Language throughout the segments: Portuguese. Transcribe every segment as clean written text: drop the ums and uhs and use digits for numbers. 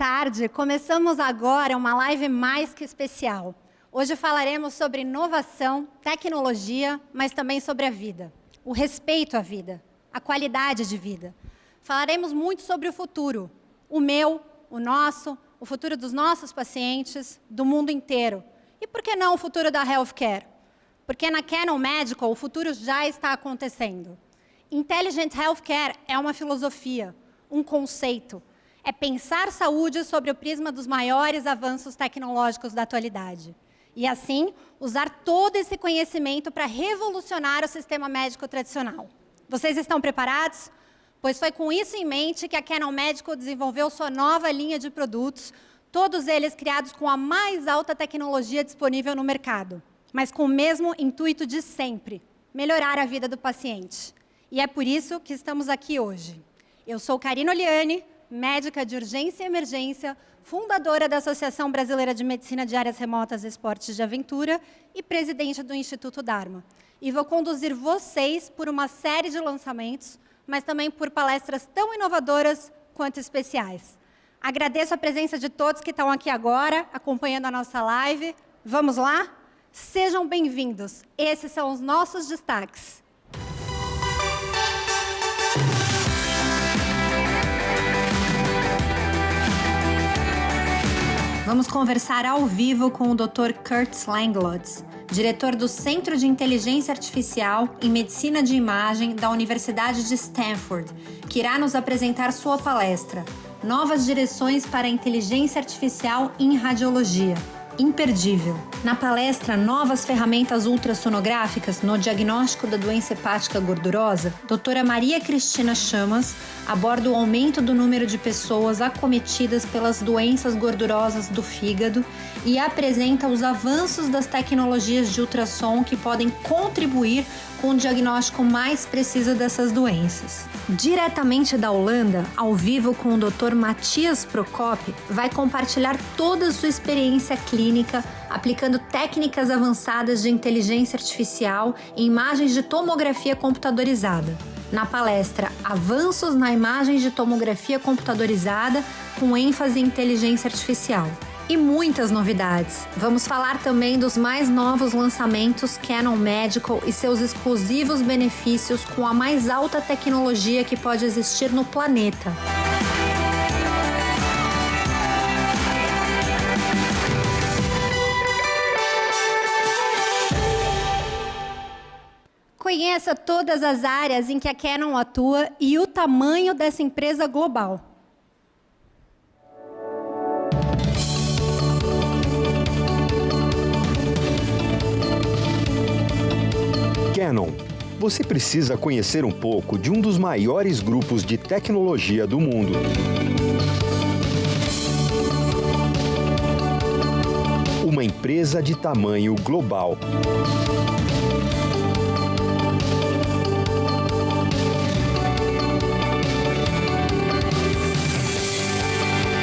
tarde. Começamos agora uma live mais que especial. Hoje falaremos sobre inovação, tecnologia, mas também sobre a vida. O respeito à vida, a qualidade de vida. Falaremos muito sobre o futuro. O meu, o nosso, o futuro dos nossos pacientes, do mundo inteiro. E por que não o futuro da healthcare? Porque na Canon Medical o futuro já está acontecendo. Intelligent Healthcare é uma filosofia, um conceito. É pensar saúde sobre o prisma dos maiores avanços tecnológicos da atualidade. E assim, usar todo esse conhecimento para revolucionar o sistema médico tradicional. Vocês estão preparados? Pois foi com isso em mente que a Canon Medical desenvolveu sua nova linha de produtos, todos eles criados com a mais alta tecnologia disponível no mercado, mas com o mesmo intuito de sempre, melhorar a vida do paciente. E é por isso que estamos aqui hoje. Eu sou Karina Oliani, médica de urgência e emergência, fundadora da Associação Brasileira de Medicina de Áreas Remotas e Esportes de Aventura e presidente do Instituto Dharma. E vou conduzir vocês por uma série de lançamentos, mas também por palestras tão inovadoras quanto especiais. Agradeço a presença de todos que estão aqui agora, acompanhando a nossa live. Vamos lá? Sejam bem-vindos. Esses são os nossos destaques. Vamos conversar ao vivo com o Dr. Kurt Langlotz, diretor do Centro de Inteligência Artificial em Medicina de Imagem da Universidade de Stanford, que irá nos apresentar sua palestra Novas Direções para a Inteligência Artificial em Radiologia. Imperdível. Na palestra Novas Ferramentas Ultrassonográficas no Diagnóstico da Doença Hepática Gordurosa, doutora Maria Cristina Chamas aborda o aumento do número de pessoas acometidas pelas doenças gordurosas do fígado e apresenta os avanços das tecnologias de ultrassom que podem contribuir com o diagnóstico mais preciso dessas doenças. Diretamente da Holanda, ao vivo com o Dr. Matias Prokop, vai compartilhar toda a sua experiência clínica aplicando técnicas avançadas de inteligência artificial em imagens de tomografia computadorizada. Na palestra Avanços na Imagem de Tomografia Computadorizada com ênfase em inteligência artificial. E muitas novidades. Vamos falar também dos mais novos lançamentos Canon Medical e seus exclusivos benefícios com a mais alta tecnologia que pode existir no planeta. Conheça todas as áreas em que a Canon atua e o tamanho dessa empresa global. Canon. Você precisa conhecer um pouco de um dos maiores grupos de tecnologia do mundo. Uma empresa de tamanho global.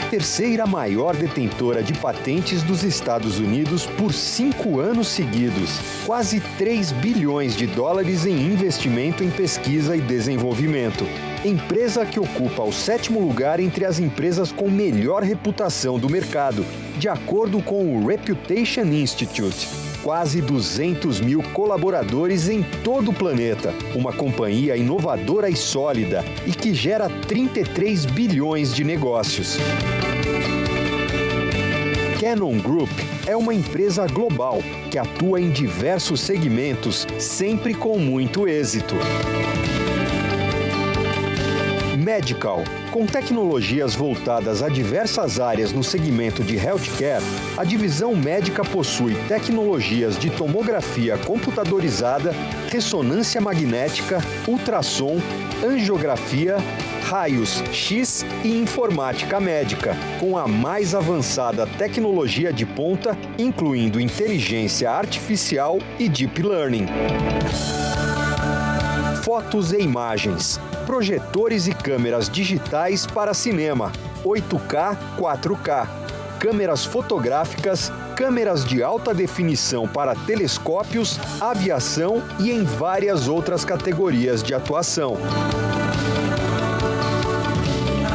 Terceira maior detentora de patentes dos Estados Unidos por 5 anos seguidos. Quase 3 bilhões de dólares em investimento em pesquisa e desenvolvimento. Empresa que ocupa o 7º lugar entre as empresas com melhor reputação do mercado, de acordo com o Reputation Institute. Quase 200 mil colaboradores em todo o planeta. Uma companhia inovadora e sólida e que gera 33 bilhões de negócios. Canon Group é uma empresa global que atua em diversos segmentos, sempre com muito êxito. Medical. Com tecnologias voltadas a diversas áreas no segmento de healthcare, a divisão médica possui tecnologias de tomografia computadorizada, ressonância magnética, ultrassom, angiografia, raios X e informática médica, com a mais avançada tecnologia de ponta, incluindo inteligência artificial e deep learning. Fotos e imagens, projetores e câmeras digitais para cinema, 8K, 4K, câmeras fotográficas, câmeras de alta definição para telescópios, aviação e em várias outras categorias de atuação.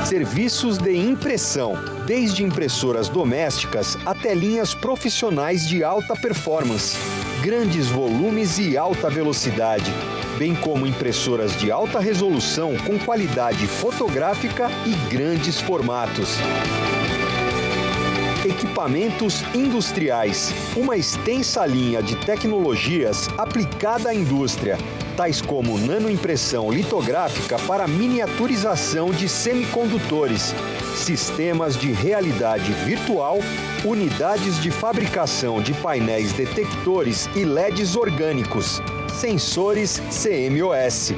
Serviços de impressão, desde impressoras domésticas até linhas profissionais de alta performance, grandes volumes e alta velocidade, bem como impressoras de alta resolução com qualidade fotográfica e grandes formatos. Equipamentos industriais, uma extensa linha de tecnologias aplicada à indústria, tais como nanoimpressão litográfica para miniaturização de semicondutores, sistemas de realidade virtual, unidades de fabricação de painéis detectores e LEDs orgânicos, sensores CMOS.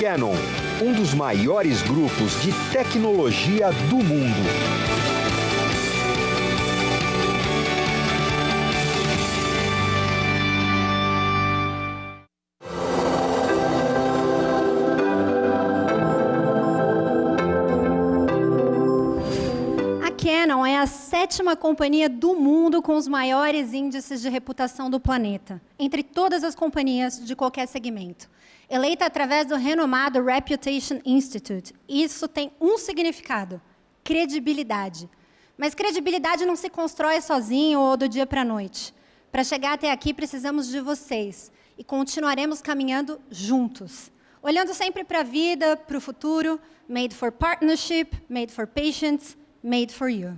Canon, um dos maiores grupos de tecnologia do mundo. A Canon é a 7ª companhia do mundo com os maiores índices de reputação do planeta, entre todas as companhias de qualquer segmento. Eleita através do renomado Reputation Institute. Isso tem um significado: credibilidade. Mas credibilidade não se constrói sozinho ou do dia para a noite. Para chegar até aqui, precisamos de vocês. E continuaremos caminhando juntos. Olhando sempre para a vida, para o futuro. Made for partnership, made for patients, made for you.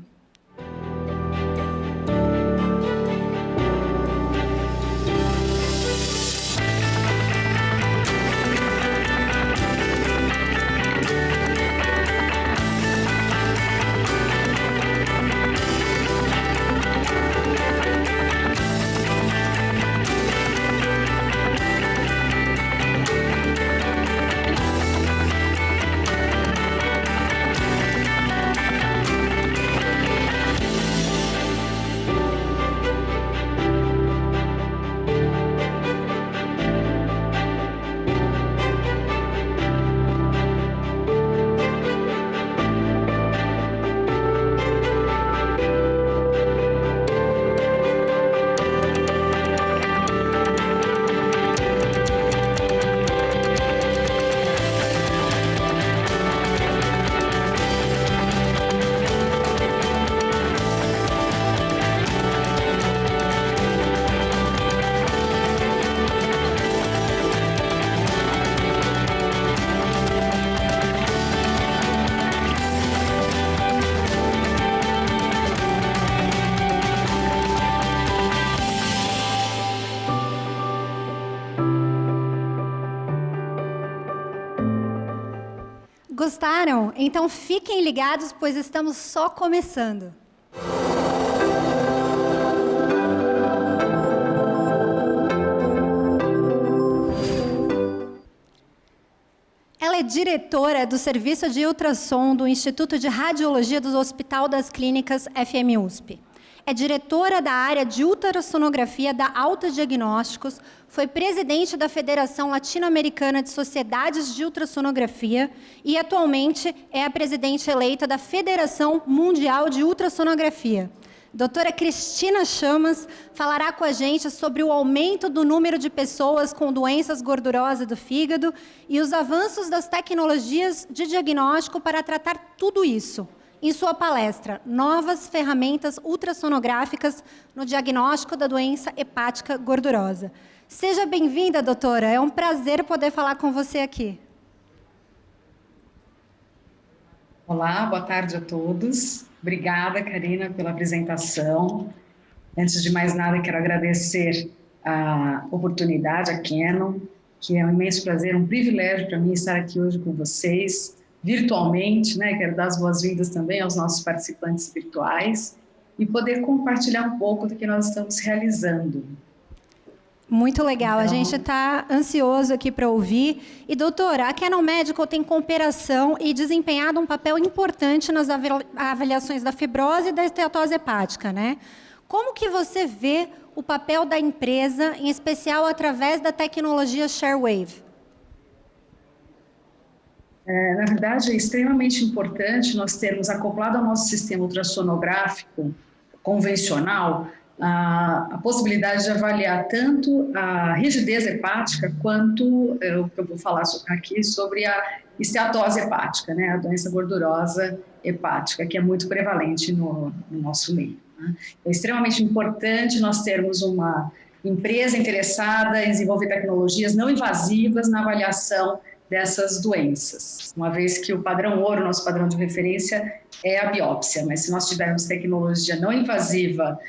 Gostaram? Então fiquem ligados, pois estamos só começando. Ela é diretora do Serviço de Ultrassom do Instituto de Radiologia do Hospital das Clínicas FMUSP. É diretora da área de ultrassonografia da Alta Diagnósticos, foi presidente da Federação Latino-Americana de Sociedades de Ultrassonografia e, atualmente, é a presidente eleita da Federação Mundial de Ultrassonografia. Doutora Cristina Chamas falará com a gente sobre o aumento do número de pessoas com doenças gordurosas do fígado e os avanços das tecnologias de diagnóstico para tratar tudo isso. Em sua palestra, Novas Ferramentas Ultrassonográficas no Diagnóstico da Doença Hepática Gordurosa. Seja bem-vinda, doutora. É um prazer poder falar com você aqui. Olá, boa tarde a todos. Obrigada, Karina, pela apresentação. Antes de mais nada, quero agradecer a oportunidade, a Canon, que é um imenso prazer, um privilégio para mim estar aqui hoje com vocês, virtualmente, né? Quero dar as boas-vindas também aos nossos participantes virtuais e poder compartilhar um pouco do que nós estamos realizando. Muito legal, então, a gente está ansioso aqui para ouvir. E, doutora, a Canon Medical tem cooperação e desempenhado um papel importante nas avaliações da fibrose e da esteatose hepática, né? Como que você vê o papel da empresa, em especial através da tecnologia ShareWave? Na verdade, é extremamente importante nós termos acoplado ao nosso sistema ultrassonográfico convencional a possibilidade de avaliar tanto a rigidez hepática quanto o que eu vou falar aqui sobre a esteatose hepática, né, a doença gordurosa hepática, que é muito prevalente no nosso meio. Né? É extremamente importante nós termos uma empresa interessada em desenvolver tecnologias não invasivas na avaliação dessas doenças, uma vez que o padrão ouro, nosso padrão de referência, é a biópsia, mas se nós tivermos tecnologia não invasiva,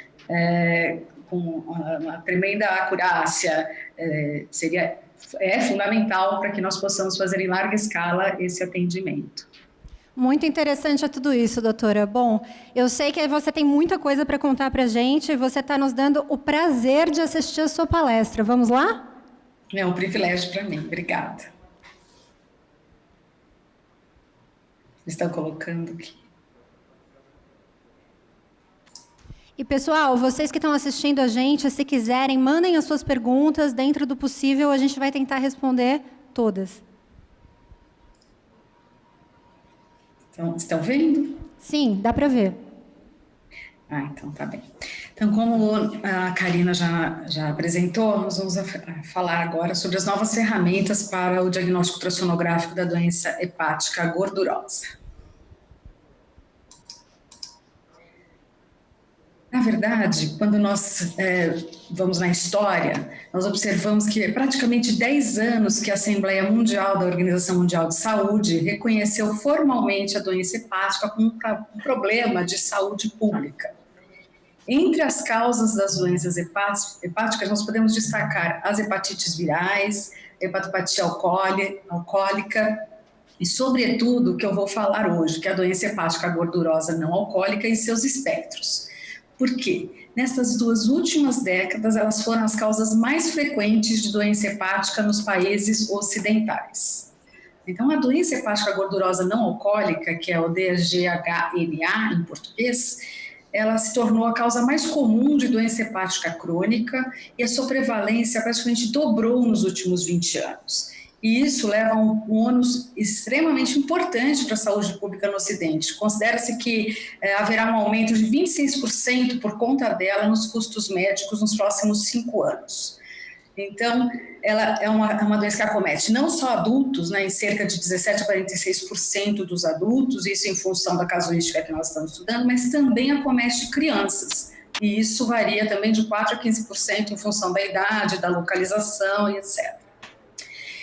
com uma tremenda acurácia, é fundamental para que nós possamos fazer em larga escala esse atendimento. Muito interessante tudo isso, doutora. Bom, eu sei que você tem muita coisa para contar para a gente e você está nos dando o prazer de assistir a sua palestra. Vamos lá? É um privilégio para mim. Obrigada. Estão colocando aqui. E, pessoal, vocês que estão assistindo a gente, se quiserem, mandem as suas perguntas. Dentro do possível, a gente vai tentar responder todas. Então, estão vendo? Sim, dá para ver. Então tá bem. Então, como a Karina já apresentou, nós vamos falar agora sobre as novas ferramentas para o diagnóstico ultrassonográfico da doença hepática gordurosa. Na verdade, quando nós vamos na história, nós observamos que é praticamente 10 anos que a Assembleia Mundial da Organização Mundial de Saúde reconheceu formalmente a doença hepática como um problema de saúde pública. Entre as causas das doenças hepáticas, nós podemos destacar as hepatites virais, a hepatopatia alcoólica e, sobretudo, o que eu vou falar hoje, que é a doença hepática gordurosa não alcoólica e seus espectros. Por quê? Nessas 2 últimas décadas, elas foram as causas mais frequentes de doença hepática nos países ocidentais. Então, a doença hepática gordurosa não alcoólica, que é o DGHNA em português, ela se tornou a causa mais comum de doença hepática crônica e a sua prevalência praticamente dobrou nos últimos 20 anos. E isso leva a um ônus extremamente importante para a saúde pública no Ocidente. Considera-se que haverá um aumento de 26% por conta dela nos custos médicos nos próximos 5 anos. Então, ela é uma doença que acomete não só adultos, né, em cerca de 17% a 46% dos adultos, isso em função da casuística que nós estamos estudando, mas também acomete crianças. E isso varia também de 4% a 15% em função da idade, da localização e etc.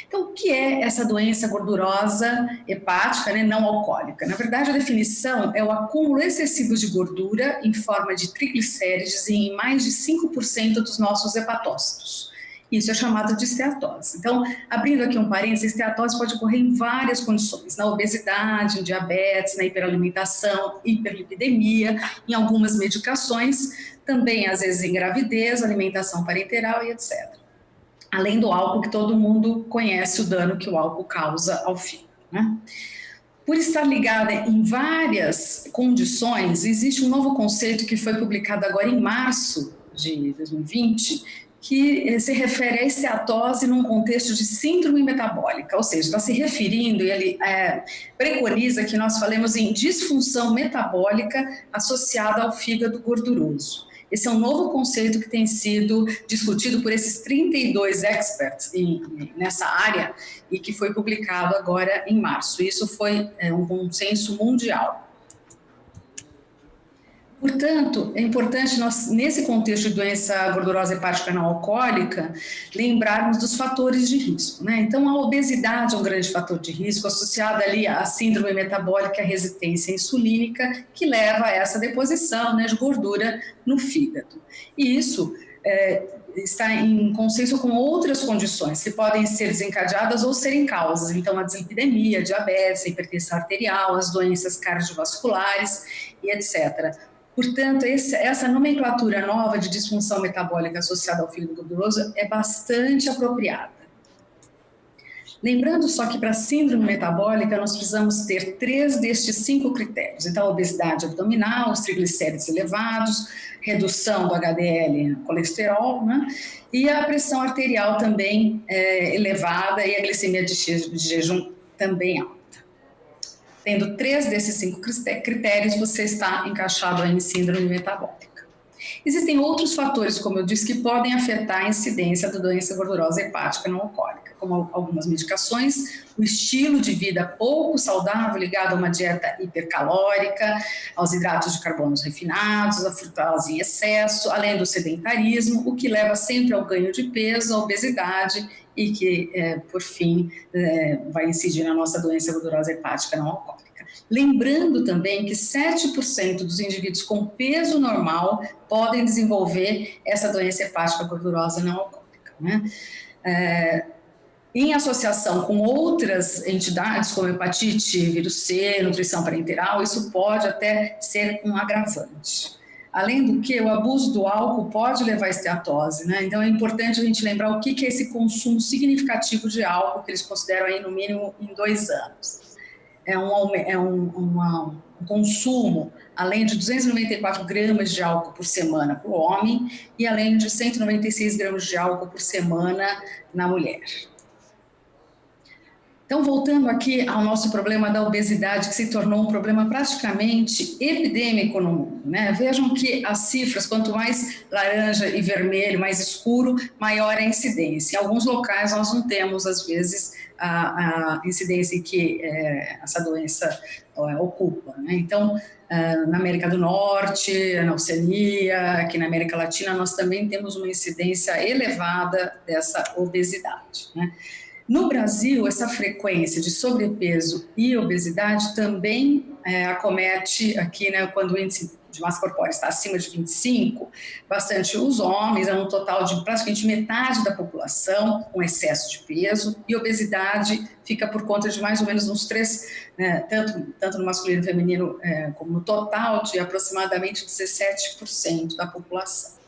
Então, o que é essa doença gordurosa hepática, né, não alcoólica? Na verdade, a definição é o acúmulo excessivo de gordura em forma de triglicérides em mais de 5% dos nossos hepatócitos. Isso é chamado de esteatose. Então, abrindo aqui um parênteses, a esteatose pode ocorrer em várias condições, na obesidade, em diabetes, na hiperalimentação, hiperlipidemia, em algumas medicações, também às vezes em gravidez, alimentação parenteral e etc. Além do álcool, que todo mundo conhece o dano que o álcool causa ao fígado, né? Por estar ligada em várias condições, existe um novo conceito que foi publicado agora em março de 2020, que se refere à esteatose num contexto de síndrome metabólica, ou seja, está se referindo, e ele preconiza que nós falemos em disfunção metabólica associada ao fígado gorduroso. Esse é um novo conceito que tem sido discutido por esses 32 experts nessa área e que foi publicado agora em março. Isso foi um consenso mundial. Portanto, é importante nós, nesse contexto de doença gordurosa hepática não alcoólica, lembrarmos dos fatores de risco, né? Então, a obesidade é um grande fator de risco, associada ali à síndrome metabólica e à resistência insulínica, que leva a essa deposição, né, de gordura no fígado. E isso está em consenso com outras condições que podem ser desencadeadas ou serem causas. Então, a dislipidemia, a diabetes, a hipertensão arterial, as doenças cardiovasculares e etc. Portanto, essa nomenclatura nova de disfunção metabólica associada ao fígado gorduroso é bastante apropriada. Lembrando só que para a síndrome metabólica nós precisamos ter 3 destes 5 critérios. Então, a obesidade abdominal, os triglicéridos elevados, redução do HDL, colesterol, né? E a pressão arterial também elevada e a glicemia de jejum também alta. Tendo 3 desses 5 critérios, você está encaixado em síndrome metabólica. Existem outros fatores, como eu disse, que podem afetar a incidência da doença gordurosa hepática não alcoólica, como algumas medicações, o estilo de vida pouco saudável ligado a uma dieta hipercalórica, aos hidratos de carbono refinados, à frutose em excesso, além do sedentarismo, o que leva sempre ao ganho de peso, à obesidade e que, por fim, vai incidir na nossa doença gordurosa hepática não alcoólica. Lembrando também que 7% dos indivíduos com peso normal podem desenvolver essa doença hepática gordurosa não alcoólica, né? Em associação com outras entidades, como hepatite, vírus C, nutrição parenteral, isso pode até ser um agravante. Além do que, o abuso do álcool pode levar à esteatose, né? Então é importante a gente lembrar o que é esse consumo significativo de álcool, que eles consideram aí no mínimo em 2 anos. É um consumo, além de 294 gramas de álcool por semana para o homem e além de 196 gramas de álcool por semana na mulher. Então, voltando aqui ao nosso problema da obesidade, que se tornou um problema praticamente epidêmico no mundo, né? Vejam que as cifras, quanto mais laranja e vermelho, mais escuro, maior é a incidência. Em alguns locais nós não temos, às vezes, a incidência em que essa doença ocupa, né? Então, na América do Norte, na Oceania, aqui na América Latina, nós também temos uma incidência elevada dessa obesidade, né? No Brasil, essa frequência de sobrepeso e obesidade também acomete aqui, né, quando o índice de massa corpórea está acima de 25, bastante os homens, é um total de praticamente metade da população com excesso de peso, e obesidade fica por conta de mais ou menos uns 3, tanto no masculino e feminino, como no total de aproximadamente 17% da população.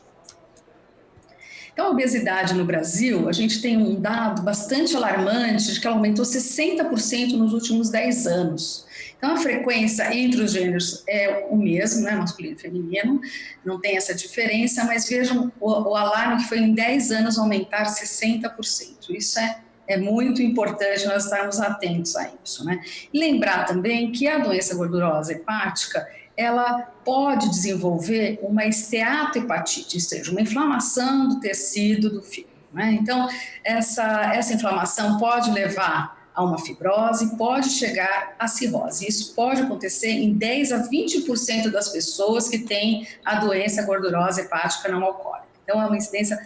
Então, a obesidade no Brasil, a gente tem um dado bastante alarmante de que ela aumentou 60% nos últimos 10 anos. Então, a frequência entre os gêneros é o mesmo, né, masculino e feminino, não tem essa diferença, mas vejam o alarme que foi em 10 anos aumentar 60%. Isso é muito importante nós estarmos atentos a isso, né? E lembrar também que a doença gordurosa hepática, ela pode desenvolver uma esteatohepatite, ou seja, uma inflamação do tecido do fígado, né? Então, essa inflamação pode levar a uma fibrose, pode chegar à cirrose. Isso pode acontecer em 10 a 20% das pessoas que têm a doença gordurosa hepática não alcoólica. Então, é uma incidência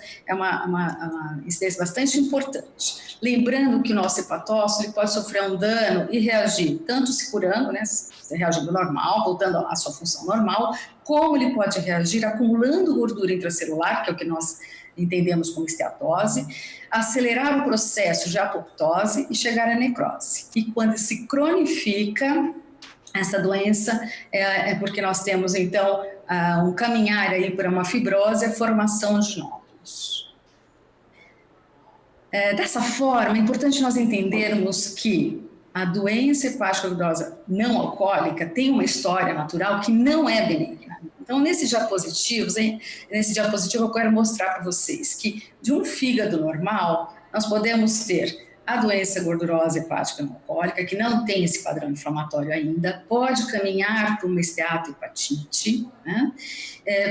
bastante importante. Lembrando que o nosso hepatócito ele pode sofrer um dano e reagir, tanto se curando, né, reagindo normal, voltando à sua função normal, como ele pode reagir acumulando gordura intracelular, que é o que nós entendemos como esteatose, acelerar o processo de apoptose e chegar à necrose. E quando se cronifica essa doença, é porque nós temos, então, um caminhar aí para uma fibrose e a formação de nódulos. Dessa forma, é importante nós entendermos que a doença hepática gordurosa não alcoólica tem uma história natural que não é benigna. Então, nesse diapositivo eu quero mostrar para vocês que de um fígado normal, nós podemos ter a doença gordurosa hepática não alcoólica, que não tem esse padrão inflamatório ainda, pode caminhar por uma esteatohepatite, né?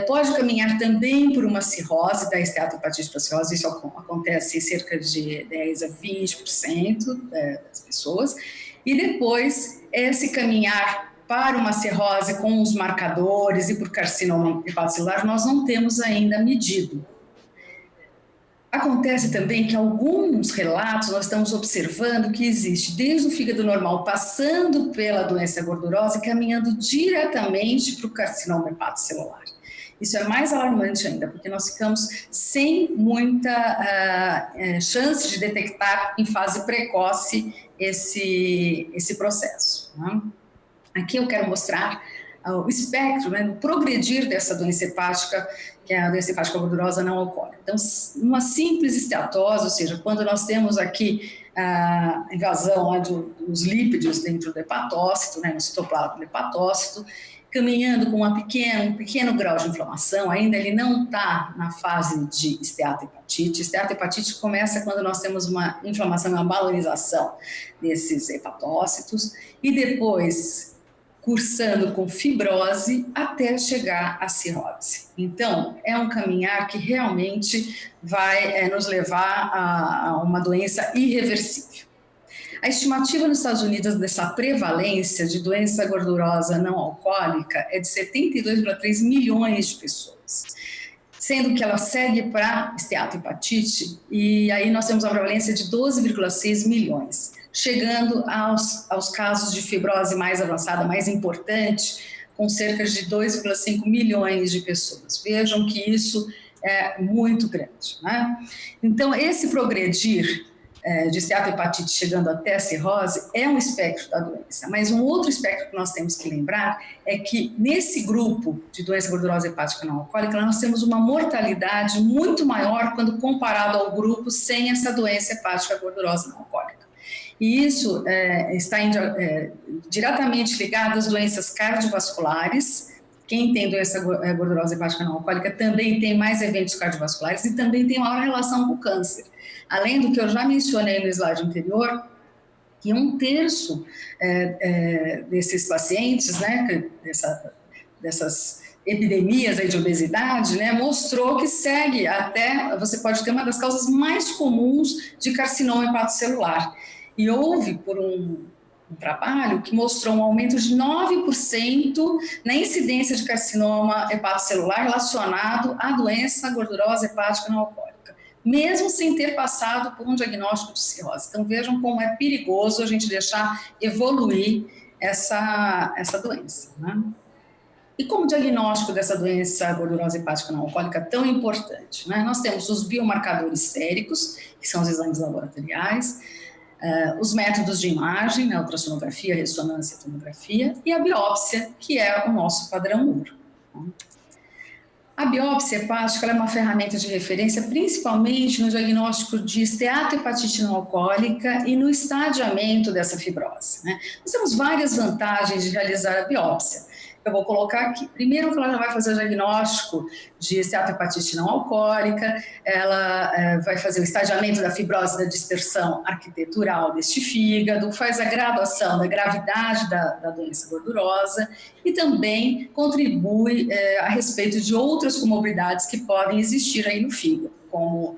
Pode caminhar também por uma cirrose, da esteatohepatite para a cirrose, isso acontece em cerca de 10 a 20% das pessoas, e depois esse caminhar para uma cirrose com os marcadores e por carcinoma hepatocelular, nós não temos ainda medido. Acontece também que alguns relatos nós estamos observando que existe desde o fígado normal, passando pela doença gordurosa e caminhando diretamente para o carcinoma hepatocelular. Isso é mais alarmante ainda, porque nós ficamos sem muita chance de detectar em fase precoce esse processo, né? Aqui eu quero mostrar o espectro, né, do progredir dessa doença hepática, que é a doença hepática gordurosa não alcoólica. Então, uma simples esteatose, ou seja, quando nós temos aqui a invasão lá dos lípidos dentro do hepatócito, né, no citoplasma do hepatócito, caminhando com um pequeno grau de inflamação, ainda ele não está na fase de esteatohepatite. Esteatohepatite começa quando nós temos uma inflamação, uma balanização desses hepatócitos, e depois, cursando com fibrose até chegar à cirrose. Então, é um caminhar que realmente vai nos levar a uma doença irreversível. A estimativa nos Estados Unidos dessa prevalência de doença gordurosa não alcoólica é de 72,3 milhões de pessoas, sendo que ela segue para esteatohepatite, e aí nós temos a prevalência de 12,6 milhões, chegando aos casos de fibrose mais avançada, mais importante, com cerca de 2,5 milhões de pessoas. Vejam que isso é muito grande, né? Então, esse progredir de esteatohepatite chegando até a cirrose é um espectro da doença, mas um outro espectro que nós temos que lembrar é que nesse grupo de doença gordurosa hepática não alcoólica nós temos uma mortalidade muito maior quando comparado ao grupo sem essa doença hepática gordurosa não alcoólica. E isso está diretamente ligado às doenças cardiovasculares. Quem tem doença gordurosa hepática não alcoólica também tem mais eventos cardiovasculares e também tem maior relação com o câncer. Além do que eu já mencionei no slide anterior, que 1/3 desses pacientes, né, dessas epidemias aí de obesidade, né, mostrou que segue até, você pode ter uma das causas mais comuns de carcinoma hepatocelular. E houve por um trabalho que mostrou um aumento de 9% na incidência de carcinoma hepatocelular relacionado à doença gordurosa hepática não alcoólica, mesmo sem ter passado por um diagnóstico de cirrose. Então vejam como é perigoso a gente deixar evoluir essa doença, né? E como o diagnóstico dessa doença gordurosa hepática não alcoólica é tão importante, né? Nós temos os biomarcadores séricos, que são os exames laboratoriais, os métodos de imagem, né, ultrassonografia, ressonância e tomografia, e a biópsia, que é o nosso padrão ouro. A biópsia hepática é uma ferramenta de referência principalmente no diagnóstico de esteatohepatite não alcoólica e no estadiamento dessa fibrose, né? Nós temos várias vantagens de realizar a biópsia. Eu vou colocar aqui. Primeiro, que ela já vai fazer o diagnóstico de esteatohepatite não alcoólica, ela vai fazer o estadiamento da fibrose da dispersão arquitetural deste fígado, faz a graduação da gravidade da doença gordurosa e também contribui a respeito de outras comorbidades que podem existir aí no fígado, como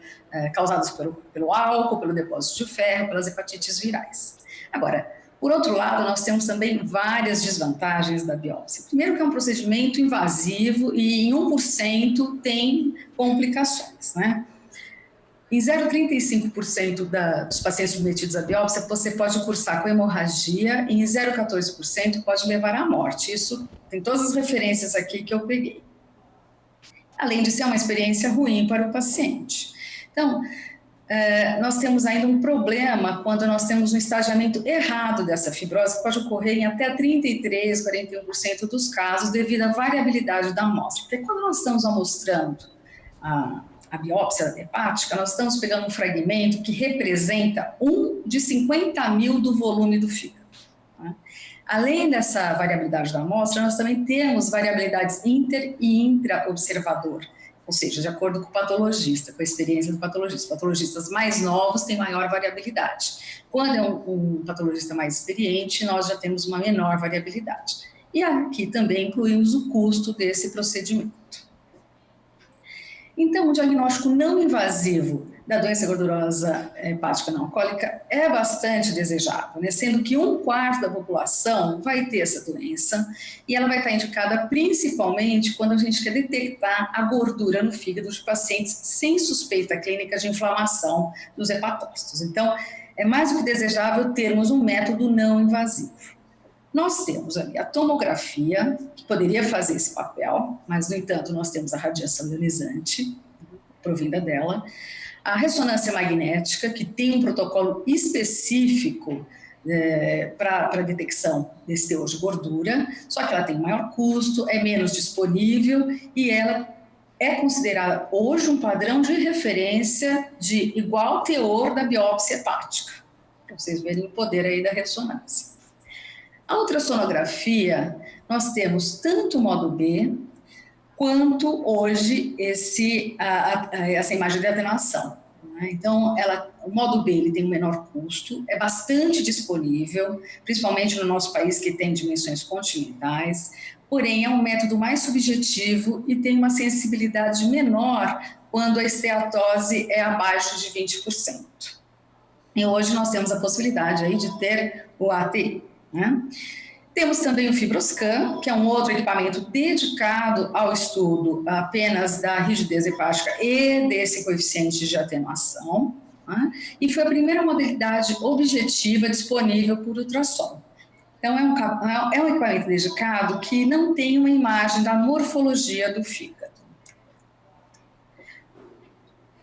causadas pelo álcool, pelo depósito de ferro, pelas hepatites virais. Agora, por outro lado, nós temos também várias desvantagens da biópsia. Primeiro que é um procedimento invasivo e em 1% tem complicações, né? Em 0,35% dos pacientes submetidos à biópsia, você pode cursar com hemorragia e em 0,14% pode levar à morte. Isso tem todas as referências aqui que eu peguei. Além de ser uma experiência ruim para o paciente. Então, nós temos ainda um problema quando nós temos um estadiamento errado dessa fibrose, que pode ocorrer em até 33%, 41% dos casos, devido à variabilidade da amostra. Porque quando nós estamos amostrando a biópsia hepática, nós estamos pegando um fragmento que representa 1 de 50 mil do volume do fígado, né? Além dessa variabilidade da amostra, nós também temos variabilidades inter e intra-observador, ou seja, de acordo com o patologista, com a experiência do patologista. Os patologistas mais novos têm maior variabilidade. Quando é um patologista mais experiente, nós já temos uma menor variabilidade. E aqui também incluímos o custo desse procedimento. Então, o diagnóstico não invasivo da doença gordurosa hepática não alcoólica é bastante desejável, né? Sendo que 1/4 da população vai ter essa doença e ela vai estar indicada principalmente quando a gente quer detectar a gordura no fígado de pacientes sem suspeita clínica de inflamação dos hepatócitos. Então, é mais do que desejável termos um método não invasivo. Nós temos ali a tomografia, que poderia fazer esse papel, mas, no entanto, nós temos a radiação ionizante, provinda dela, a ressonância magnética, que tem um protocolo específico para a detecção desse teor de gordura, só que ela tem maior custo, é menos disponível e ela é considerada hoje um padrão de referência de igual teor da biópsia hepática, para vocês verem o poder aí da ressonância. A ultrassonografia, nós temos tanto o modo B, quanto hoje essa imagem de atenuação. né? Então, o modo B ele tem um menor custo, é bastante disponível, principalmente no nosso país que tem dimensões continentais, porém é um método mais subjetivo e tem uma sensibilidade menor quando a esteatose é abaixo de 20%. E hoje nós temos a possibilidade aí de ter o ATI, né? Temos também o FibroScan, que é um outro equipamento dedicado ao estudo apenas da rigidez hepática e desse coeficiente de atenuação, né? E foi a primeira modalidade objetiva disponível por ultrassom. Então, é um equipamento dedicado que não tem uma imagem da morfologia do fígado.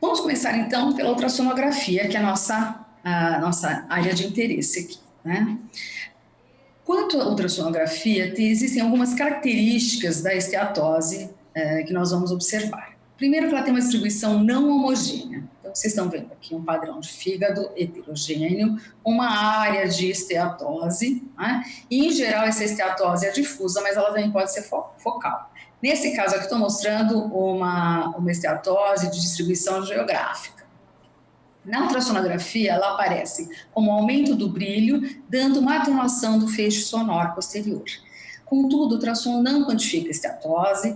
Vamos começar, então, pela ultrassonografia, que é a nossa área de interesse aqui, né? Quanto à ultrassonografia, existem algumas características da esteatose que nós vamos observar. Primeiro, que ela tem uma distribuição não homogênea. Então, vocês estão vendo aqui um padrão de fígado heterogêneo, uma área de esteatose, né? E, em geral, essa esteatose é difusa, mas ela também pode ser focal. Nesse caso aqui, estou mostrando uma esteatose de distribuição geográfica. Na ultrassonografia, ela aparece como aumento do brilho, dando uma atenuação do feixe sonoro posterior. Contudo, o ultrassom não quantifica a esteatose,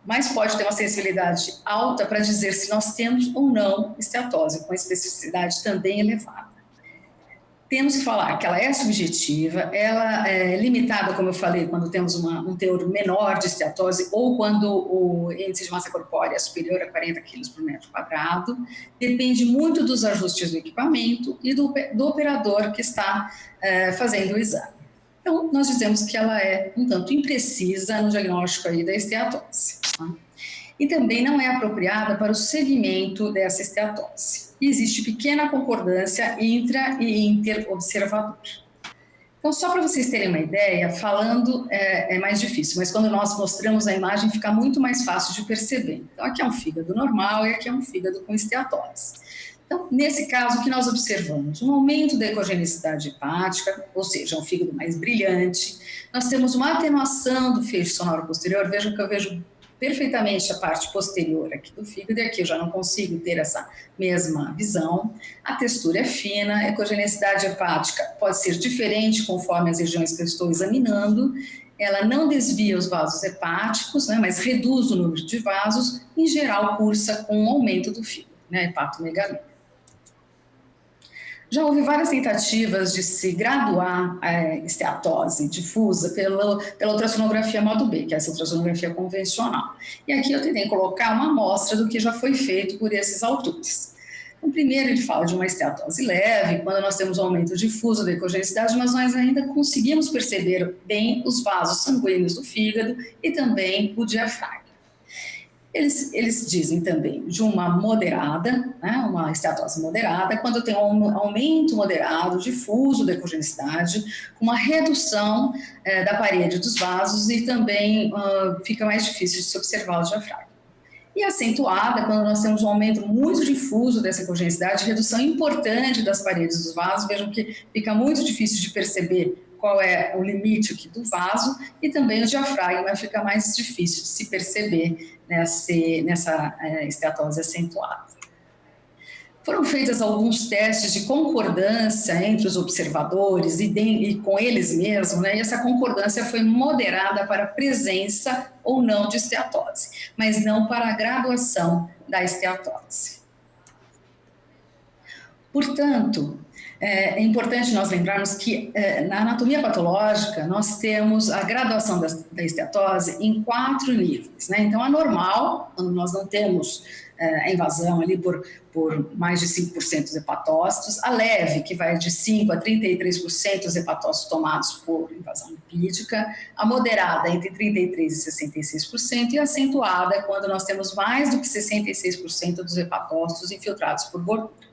mas pode ter uma sensibilidade alta para dizer se nós temos ou não esteatose, com especificidade também elevada. Temos que falar que ela é subjetiva, ela é limitada, como eu falei, quando temos um teor menor de esteatose ou quando o índice de massa corpórea é superior a 40 kg por metro quadrado. Depende muito dos ajustes do equipamento e do operador que está fazendo o exame. Então, nós dizemos que ela é um tanto imprecisa no diagnóstico aí da esteatose, tá? E também não é apropriada para o segmento dessa esteatose. E existe pequena concordância intra e interobservador. Então, só para vocês terem uma ideia, falando é mais difícil, mas quando nós mostramos a imagem fica muito mais fácil de perceber. Então, aqui é um fígado normal e aqui é um fígado com esteatose. Então, nesse caso, o que nós observamos? Um aumento da ecogenicidade hepática, ou seja, um fígado mais brilhante. Nós temos uma atenuação do feixe sonoro posterior. Vejam que eu vejo perfeitamente a parte posterior aqui do fígado, e aqui eu já não consigo ter essa mesma visão. A textura é fina, a ecogenicidade hepática pode ser diferente conforme as regiões que eu estou examinando. Ela não desvia os vasos hepáticos, né, mas reduz o número de vasos, em geral cursa com o aumento do fígado, né, hepatomegalia. Já houve várias tentativas de se graduar a esteatose difusa pela ultrassonografia modo B, que é essa ultrassonografia convencional. E aqui eu tentei colocar uma amostra do que já foi feito por esses autores. Então, primeiro ele fala de uma esteatose leve, quando nós temos um aumento difuso da ecogenicidade, mas nós ainda conseguimos perceber bem os vasos sanguíneos do fígado e também o diafragma. Eles dizem também de uma moderada, né, uma esteatose moderada, quando tem um aumento moderado, difuso da ecogenicidade, uma redução da parede dos vasos e também fica mais difícil de se observar o diafragma. E acentuada, quando nós temos um aumento muito difuso dessa ecogenicidade, redução importante das paredes dos vasos, vejam que fica muito difícil de perceber qual é o limite aqui do vaso, e também o diafragma fica mais difícil de se perceber nessa esteatose acentuada. Foram feitos alguns testes de concordância entre os observadores e com eles mesmos, né? E essa concordância foi moderada para a presença ou não de esteatose, mas não para a graduação da esteatose. Portanto, é importante nós lembrarmos que na anatomia patológica nós temos a graduação da esteatose em 4 níveis, né? Então, a normal, quando nós não temos a invasão ali por mais de 5% dos hepatócitos, a leve, que vai de 5% a 33% dos hepatócitos tomados por invasão lipídica, a moderada entre 33% e 66%, e a acentuada, quando nós temos mais do que 66% dos hepatócitos infiltrados por gordura.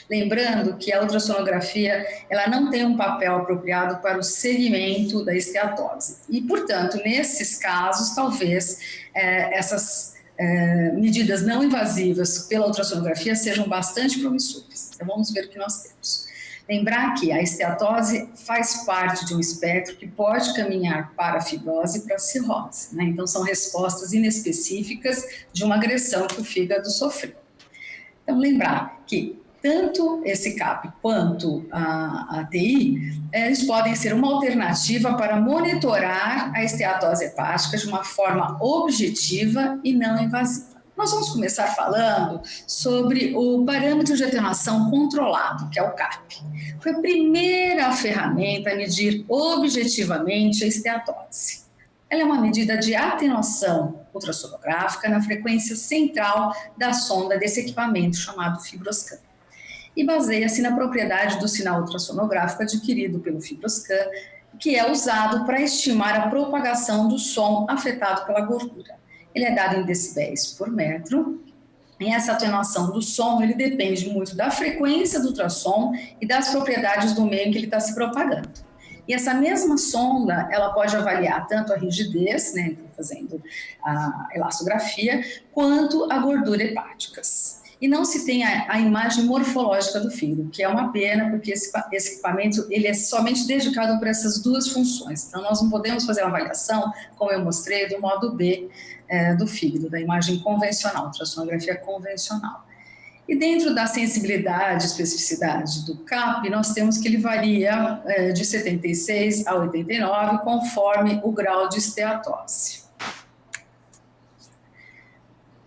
Lembrando que a ultrassonografia ela não tem um papel apropriado para o segmento da esteatose e, portanto, nesses casos, talvez essas medidas não invasivas pela ultrassonografia sejam bastante promissoras. Então, vamos ver o que nós temos. Lembrar que a esteatose faz parte de um espectro que pode caminhar para a fibrose e para a cirrose, né? Então, são respostas inespecíficas de uma agressão que o fígado sofreu. Então, lembrar que tanto esse CAP quanto a ATI, eles podem ser uma alternativa para monitorar a esteatose hepática de uma forma objetiva e não invasiva. Nós vamos começar falando sobre o parâmetro de atenuação controlado, que é o CAP. Foi a primeira ferramenta a medir objetivamente a esteatose. Ela é uma medida de atenuação ultrassonográfica na frequência central da sonda desse equipamento chamado FibroScan. E baseia-se na propriedade do sinal ultrassonográfico adquirido pelo FibroScan, que é usado para estimar a propagação do som afetado pela gordura. Ele é dado em decibéis por metro, e essa atenuação do som ele depende muito da frequência do ultrassom e das propriedades do meio em que ele está se propagando. E essa mesma sonda, ela pode avaliar tanto a rigidez, né, fazendo a elastografia, quanto a gordura hepáticas. E não se tem a imagem morfológica do fígado, que é uma pena, porque esse equipamento ele é somente dedicado para essas duas funções. Então, nós não podemos fazer uma avaliação, como eu mostrei, do modo B do fígado, da imagem convencional, ultrassonografia convencional. E dentro da sensibilidade e especificidade do CAP, nós temos que ele varia de 76 a 89, conforme o grau de esteatose.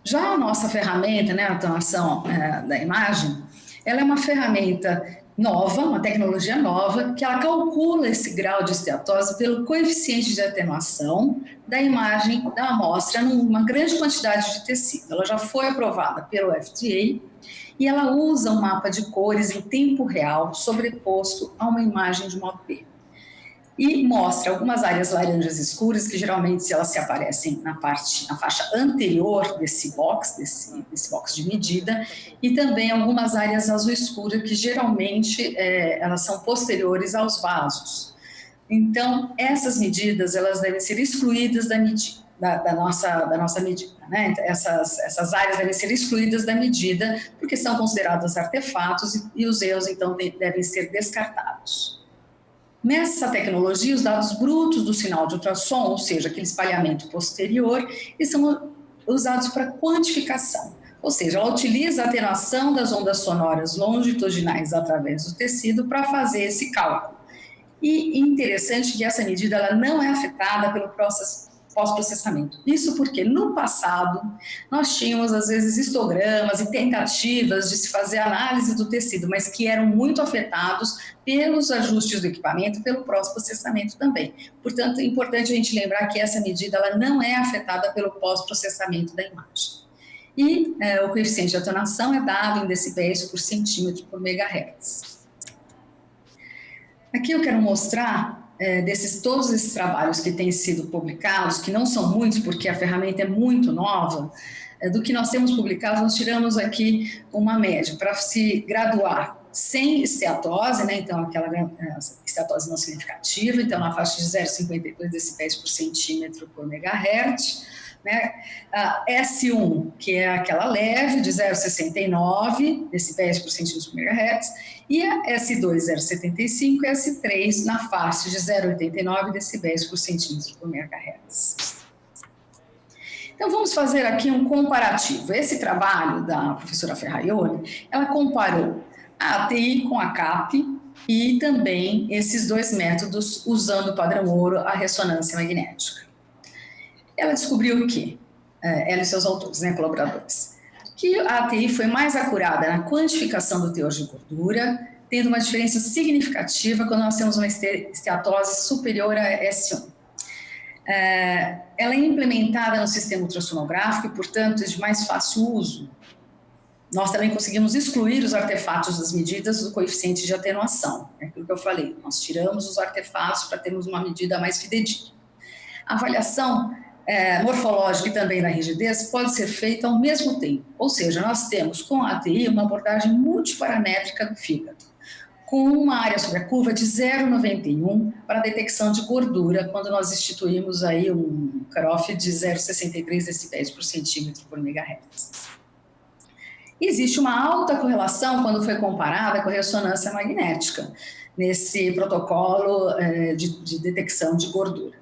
Já a nossa ferramenta, né, a atenuação da imagem, ela é uma ferramenta nova, uma tecnologia nova, que ela calcula esse grau de esteatose pelo coeficiente de atenuação da imagem da amostra numa grande quantidade de tecido. Ela já foi aprovada pelo FDA e ela usa um mapa de cores em tempo real sobreposto a uma imagem de modo B. E mostra algumas áreas laranjas escuras, que geralmente elas se aparecem na faixa anterior desse box de medida, e também algumas áreas azul escura, que geralmente elas são posteriores aos vasos. Então, essas medidas elas devem ser excluídas da medida, da nossa medida, né? Essas áreas devem ser excluídas da medida, porque são consideradas artefatos e os erros, então, devem ser descartados. Nessa tecnologia, os dados brutos do sinal de ultrassom, ou seja, aquele espalhamento posterior, eles são usados para quantificação. Ou seja, ela utiliza a atenuação das ondas sonoras longitudinais através do tecido para fazer esse cálculo. E interessante que essa medida ela não é afetada pelo processo pós-processamento. Isso porque no passado nós tínhamos às vezes histogramas e tentativas de se fazer análise do tecido, mas que eram muito afetados pelos ajustes do equipamento e pelo pós-processamento também. Portanto, é importante a gente lembrar que essa medida ela não é afetada pelo pós-processamento da imagem. E o coeficiente de atenuação é dado em decibéis por centímetro por megahertz. Aqui eu quero mostrar todos esses trabalhos que têm sido publicados, que não são muitos porque a ferramenta é muito nova, do que nós temos publicado, nós tiramos aqui uma média para se graduar sem esteatose, né? Então aquela esteatose não significativa, então na faixa de 0,52 decibéis por centímetro por megahertz, né? A S1, que é aquela leve, de 0,69 decibéis por centímetro por megahertz, e a S2, 0,75, e a S3 na faixa de 0,89 decibéis por centímetro por megahertz. Então vamos fazer aqui um comparativo. Esse trabalho da professora Ferraioli, ela comparou a ATI com a CAP e também esses dois métodos usando o padrão ouro, a ressonância magnética. Ela descobriu que, ela e seus autores, né, colaboradores, que a ATI foi mais acurada na quantificação do teor de gordura, tendo uma diferença significativa quando nós temos uma esteatose superior a S1. Ela é implementada no sistema ultrassonográfico e, portanto, é de mais fácil uso. Nós também conseguimos excluir os artefatos das medidas do coeficiente de atenuação. É aquilo que eu falei, nós tiramos os artefatos para termos uma medida mais fidedigna. A avaliação morfológica e também da rigidez pode ser feita ao mesmo tempo. Ou seja, nós temos com a ATI uma abordagem multiparamétrica do fígado, com uma área sobre a curva de 0,91 para a detecção de gordura, quando nós instituímos aí um cutoff de 0,63 decibéis por centímetro por megahertz. Existe uma alta correlação quando foi comparada com a ressonância magnética, nesse protocolo de detecção de gordura.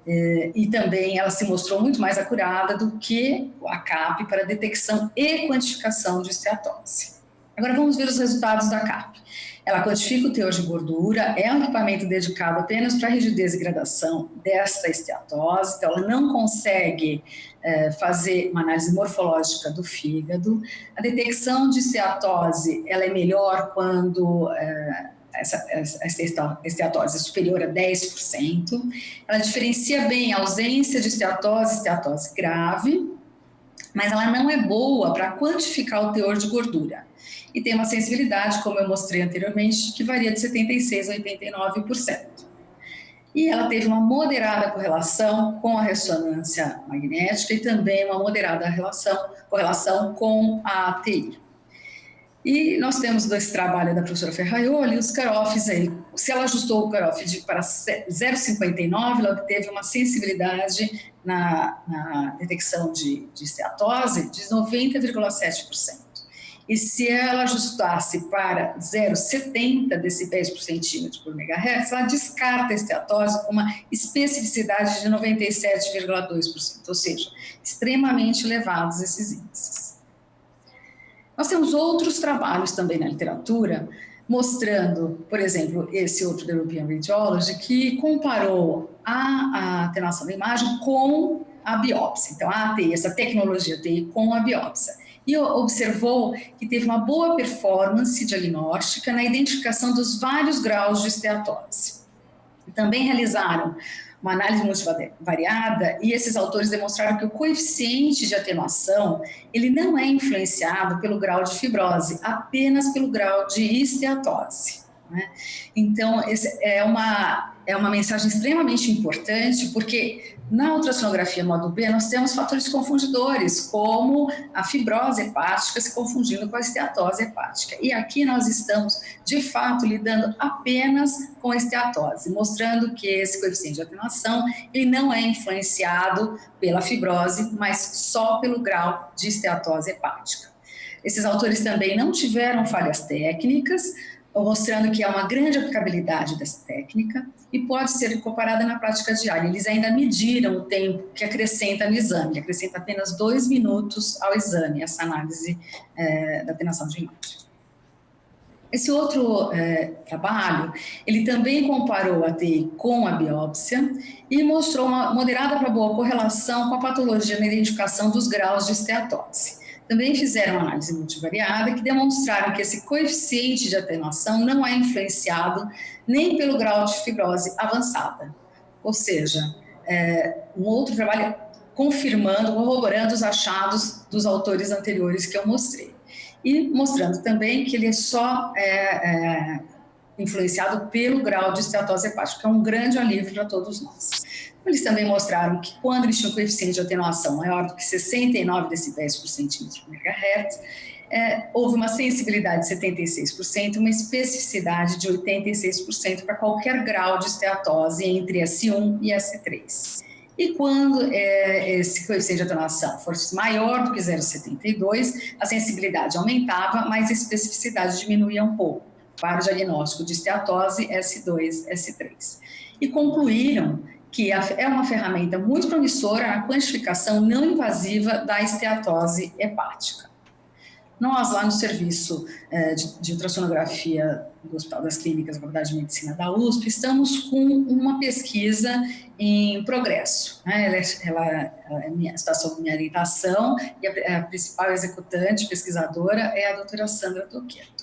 E também ela se mostrou muito mais acurada do que a CAP para detecção e quantificação de esteatose. Agora vamos ver os resultados da CAP. Ela quantifica o teor de gordura, é um equipamento dedicado apenas para a rigidez e gradação desta esteatose, então ela não consegue fazer uma análise morfológica do fígado. A detecção de esteatose ela é melhor quando essa esteatose é superior a 10%. Ela diferencia bem a ausência de esteatose grave, mas ela não é boa para quantificar o teor de gordura. E tem uma sensibilidade, como eu mostrei anteriormente, que varia de 76% a 89%. E ela teve uma moderada correlação com a ressonância magnética e também uma moderada correlação com a ATI. E nós temos desse trabalho da professora Ferraioli, os cutoffs aí. Se ela ajustou o cutoff para 0,59, ela obteve uma sensibilidade na detecção de esteatose de 90,7%. E se ela ajustasse para 0,70 decibéis por centímetro por megahertz, ela descarta a esteatose com uma especificidade de 97,2%, ou seja, extremamente elevados esses índices. Nós temos outros trabalhos também na literatura, mostrando, por exemplo, esse outro da European Radiology, que comparou a atenuação da imagem com a biópsia. Então, a ATI, essa tecnologia ATI com a biópsia. E observou que teve uma boa performance diagnóstica na identificação dos vários graus de esteatose. Também realizaram uma análise multivariada e esses autores demonstraram que o coeficiente de atenuação ele não é influenciado pelo grau de fibrose, apenas pelo grau de esteatose. Né? Então, é uma mensagem extremamente importante, porque na ultrassonografia modo B nós temos fatores confundidores, como a fibrose hepática se confundindo com a esteatose hepática. E aqui nós estamos, de fato, lidando apenas com a esteatose, mostrando que esse coeficiente de atenuação ele não é influenciado pela fibrose, mas só pelo grau de esteatose hepática. Esses autores também não tiveram falhas técnicas, mostrando que há uma grande aplicabilidade dessa técnica e pode ser comparada na prática diária. Eles ainda mediram o tempo que acrescenta no exame, ele acrescenta apenas 2 minutos ao exame, essa análise da atenuação de imagem. Esse outro trabalho, ele também comparou a ATI com a biópsia e mostrou uma moderada para boa correlação com a patologia na identificação dos graus de esteatose. Também fizeram uma análise multivariada que demonstraram que esse coeficiente de atenuação não é influenciado nem pelo grau de fibrose avançada. Ou seja, um outro trabalho confirmando, corroborando os achados dos autores anteriores que eu mostrei. E mostrando também que ele é só influenciado pelo grau de esteatose hepática, que é um grande alívio para todos nós. Eles também mostraram que quando eles tinham um coeficiente de atenuação maior do que 69 decibéis por centímetro por megahertz, houve uma sensibilidade de 76%, uma especificidade de 86% para qualquer grau de esteatose entre S1 e S3. E quando esse coeficiente de atenuação fosse maior do que 0,72, a sensibilidade aumentava, mas a especificidade diminuía um pouco para o diagnóstico de esteatose S2, S3. E concluíram que é uma ferramenta muito promissora na quantificação não invasiva da esteatose hepática. Nós, lá no serviço de ultrassonografia do Hospital das Clínicas, da Faculdade de Medicina da USP, estamos com uma pesquisa em progresso. Né? Ela é situação de minha orientação e a principal executante, pesquisadora, é a doutora Sandra Toccheto.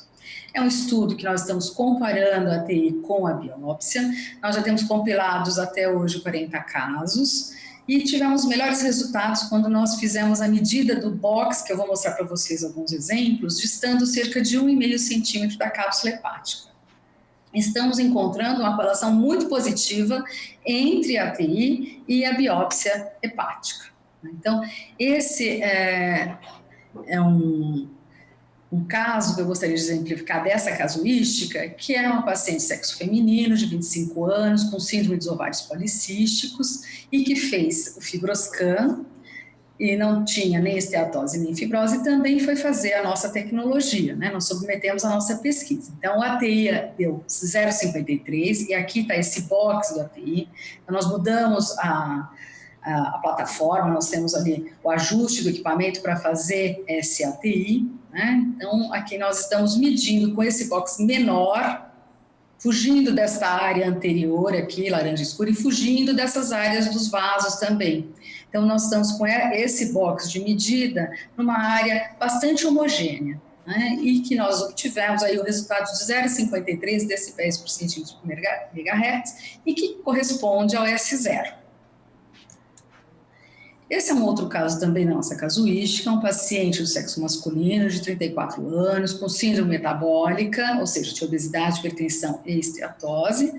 É um estudo que nós estamos comparando a ATI com a biópsia. Nós já temos compilados até hoje 40 casos e tivemos melhores resultados quando nós fizemos a medida do box, que eu vou mostrar para vocês alguns exemplos, distando cerca de 1,5 centímetro da cápsula hepática. Estamos encontrando uma correlação muito positiva entre a ATI e a biópsia hepática. Então, esse é um caso que eu gostaria de exemplificar dessa casuística, que é uma paciente de sexo feminino, de 25 anos, com síndrome dos ovários policísticos, e que fez o fibroscan, e não tinha nem esteatose nem fibrose, também foi fazer a nossa tecnologia, né? Nós submetemos a nossa pesquisa. Então, o ATI deu 0,53 e aqui está esse box do ATI. Então, nós mudamos a plataforma, nós temos ali o ajuste do equipamento para fazer esse ATI, né? Então, aqui nós estamos medindo com esse box menor, fugindo desta área anterior aqui, laranja escura, e fugindo dessas áreas dos vasos também. Então, nós estamos com esse box de medida numa área bastante homogênea, né? E que nós obtivemos aí o resultado de 0,53 decibéis por centímetro por megahertz e que corresponde ao S0. Esse é um outro caso também da nossa casuística, um paciente do sexo masculino de 34 anos, com síndrome metabólica, ou seja, tinha obesidade, hipertensão e esteatose,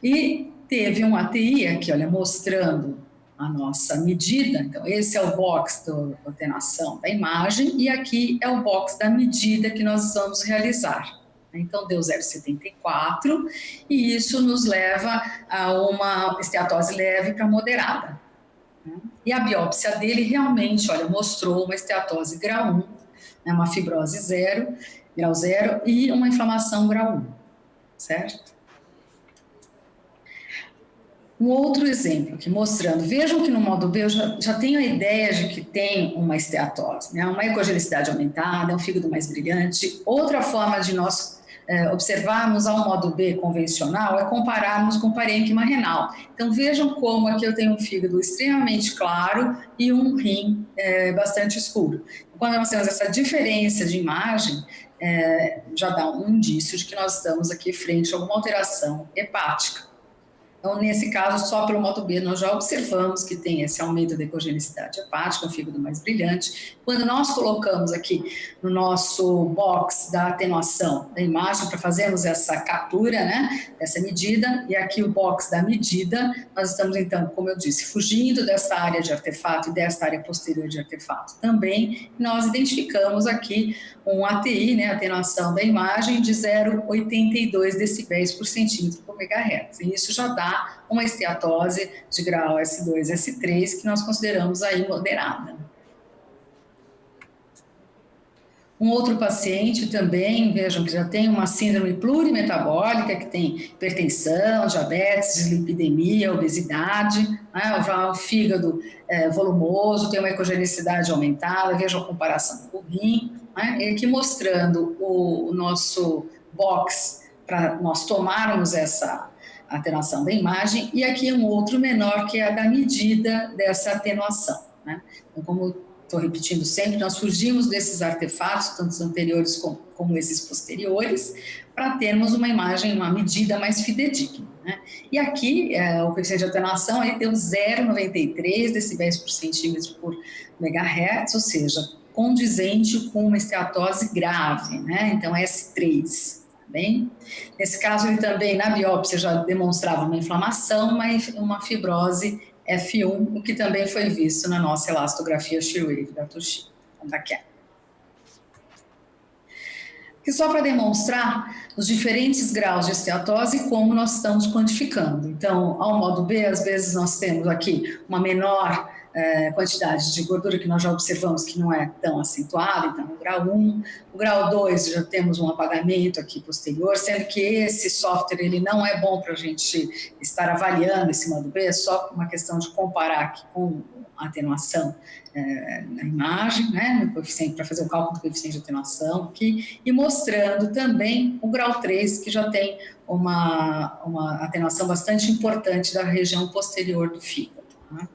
e teve um ATI aqui, olha, mostrando a nossa medida. Então, esse é o box da atenuação da imagem, e aqui é o box da medida que nós vamos realizar. Então, deu 0,74, e isso nos leva a uma esteatose leve para moderada. E a biópsia dele realmente, olha, mostrou uma esteatose grau 1, né, uma fibrose grau 0 e uma inflamação grau 1, certo? Um outro exemplo aqui mostrando, vejam que no modo B eu já tenho a ideia de que tem uma esteatose, né, uma ecogenicidade aumentada, um fígado mais brilhante. Outra forma de nós observarmos ao modo B convencional é compararmos com o parênquima renal. Então vejam como aqui eu tenho um fígado extremamente claro e um rim bastante escuro. Quando nós temos essa diferença de imagem, já dá um indício de que nós estamos aqui frente a alguma alteração hepática. Então, nesse caso, só pelo modo B, nós já observamos que tem esse aumento da ecogenicidade hepática, um fígado mais brilhante. Quando nós colocamos aqui no nosso box da atenuação da imagem, para fazermos essa captura, né, dessa medida, e aqui o box da medida, nós estamos, então, como eu disse, fugindo dessa área de artefato e desta área posterior de artefato também. Nós identificamos aqui um ATI, né, atenuação da imagem, de 0,82 decibéis por centímetro por megahertz. E isso já dá uma esteatose de grau S2, S3, que nós consideramos aí moderada. Um outro paciente também, vejam que já tem uma síndrome plurimetabólica, que tem hipertensão, diabetes, dislipidemia, obesidade, né? Já o fígado volumoso, tem uma ecogenicidade aumentada, vejam a comparação com o rim, né? E aqui mostrando o nosso box para nós tomarmos essa atenuação da imagem, e aqui um outro menor, que é a da medida dessa atenuação, né? Então, como estou repetindo sempre, nós fugimos desses artefatos, tanto os anteriores como esses posteriores, para termos uma imagem, uma medida mais fidedigna, né? E aqui, o coeficiente de atenuação aí deu 0,93 decibéis por centímetro por megahertz, ou seja, condizente com uma esteatose grave, né? Então, S3. Bem, nesse caso, ele também, na biópsia, já demonstrava uma inflamação, mas uma fibrose F1, o que também foi visto na nossa elastografia Shearwave da Toshi. E só para demonstrar os diferentes graus de esteatose e como nós estamos quantificando. Então, ao modo B, às vezes nós temos aqui uma menor quantidade de gordura, que nós já observamos que não é tão acentuada, então o grau 1, o grau 2 já temos um apagamento aqui posterior, sendo que esse software ele não é bom para a gente estar avaliando esse modo B, é só uma questão de comparar aqui com a atenuação na imagem, né, no coeficiente, para fazer o cálculo do coeficiente de atenuação aqui, e mostrando também o grau 3, que já tem uma atenuação bastante importante da região posterior do fígado. Né?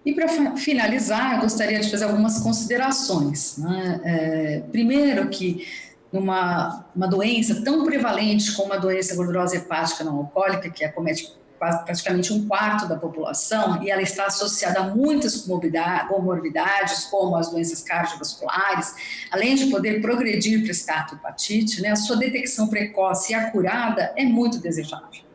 E para finalizar, eu gostaria de fazer algumas considerações, né? Primeiro que numa doença tão prevalente como a doença gordurosa hepática não alcoólica, que acomete praticamente 1/4 da população, e ela está associada a muitas comorbidades, como as doenças cardiovasculares, além de poder progredir para esteatohepatite, né? A sua detecção precoce e acurada é muito desejável.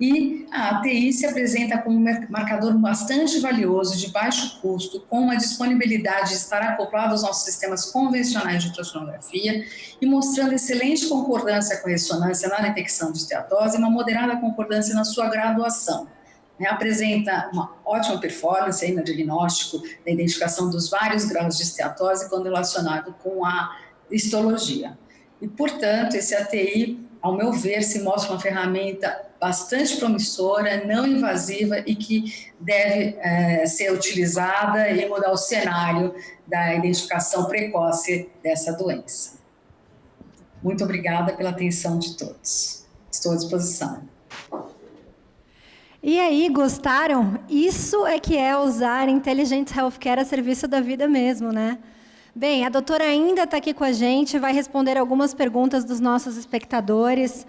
E a ATI se apresenta como um marcador bastante valioso, de baixo custo, com uma disponibilidade de estar acoplado aos nossos sistemas convencionais de ultrassonografia e mostrando excelente concordância com a ressonância na detecção de esteatose e uma moderada concordância na sua graduação. Apresenta uma ótima performance aí no diagnóstico da identificação dos vários graus de esteatose quando relacionado com a histologia. E, portanto, esse ATI, ao meu ver, se mostra uma ferramenta bastante promissora, não invasiva e que deve ser utilizada e mudar o cenário da identificação precoce dessa doença. Muito obrigada pela atenção de todos. Estou à disposição. E aí, gostaram? Isso é que é usar Intelligent Healthcare a serviço da vida mesmo, né? Bem, a doutora ainda está aqui com a gente, vai responder algumas perguntas dos nossos espectadores.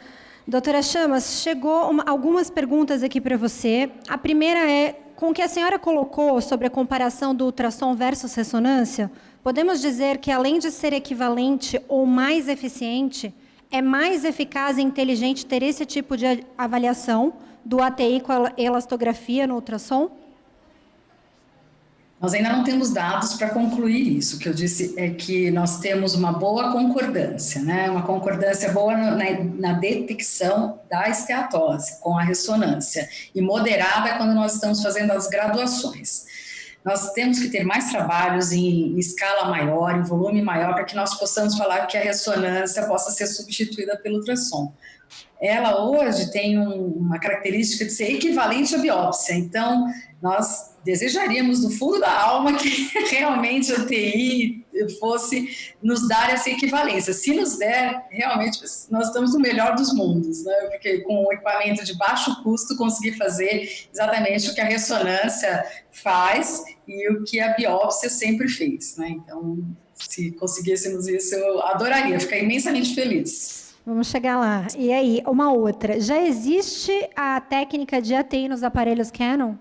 Doutora Chamas, chegou algumas perguntas aqui para você. A primeira é, com o que a senhora colocou sobre a comparação do ultrassom versus ressonância, podemos dizer que, além de ser equivalente ou mais eficiente, é mais eficaz e inteligente ter esse tipo de avaliação do ATI com a elastografia no ultrassom? Nós ainda não temos dados para concluir isso. O que eu disse é que nós temos uma boa concordância, né? Uma concordância boa na detecção da esteatose com a ressonância e moderada quando nós estamos fazendo as graduações. Nós temos que ter mais trabalhos em escala maior, em volume maior, para que nós possamos falar que a ressonância possa ser substituída pelo ultrassom. Ela hoje tem uma característica de ser equivalente à biópsia, então nós desejaríamos do fundo da alma que realmente a TI fosse nos dar essa equivalência. Se nos der, realmente nós estamos no melhor dos mundos, né? Porque com um equipamento de baixo custo conseguir fazer exatamente o que a ressonância faz e o que a biópsia sempre fez, né? Então, se conseguíssemos isso, eu adoraria, ficar imensamente feliz. Vamos chegar lá. E aí, uma outra. Já existe a técnica de ATI nos aparelhos Canon?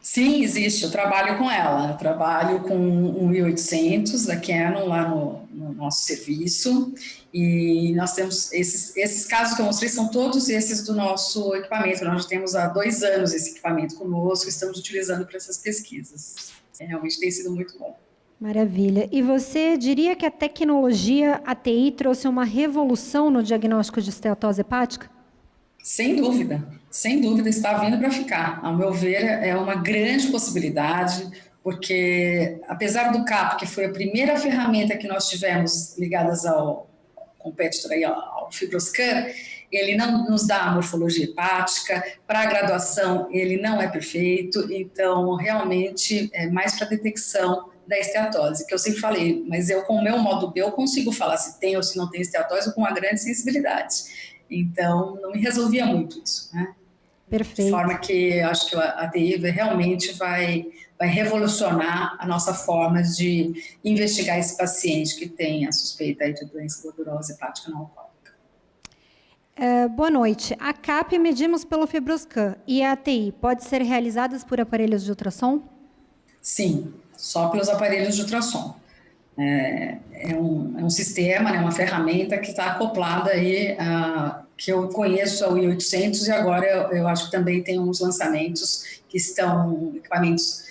Sim, existe. Eu trabalho com ela. Eu trabalho com um 1800 da Canon lá no nosso serviço. E nós temos esses casos que eu mostrei são todos esses do nosso equipamento. Nós já temos há 2 anos esse equipamento conosco, estamos utilizando para essas pesquisas. Realmente tem sido muito bom. Maravilha. E você diria que a tecnologia ATI trouxe uma revolução no diagnóstico de esteatose hepática? Sem dúvida está vindo para ficar. Ao meu ver, é uma grande possibilidade, porque apesar do CAP, que foi a primeira ferramenta que nós tivemos ligadas ao competitor, ao FibroScan, ele não nos dá a morfologia hepática, para a graduação ele não é perfeito, então realmente é mais para detecção da esteatose, que eu sempre falei, mas eu com o meu modo B eu consigo falar se tem ou se não tem esteatose com uma grande sensibilidade. Então, não me resolvia muito isso, né? Perfeito. De forma que eu acho que a TI realmente vai revolucionar a nossa forma de investigar esse paciente que tem a suspeita de doença gordurosa hepática não alcoólica. Boa noite. A CAP medimos pelo FibroScan e a ATI pode ser realizadas por aparelhos de ultrassom? Sim, só pelos aparelhos de ultrassom. É um sistema, né, uma ferramenta que está acoplada aí, que eu conheço a i800 e agora eu acho que também tem uns lançamentos que estão equipamentos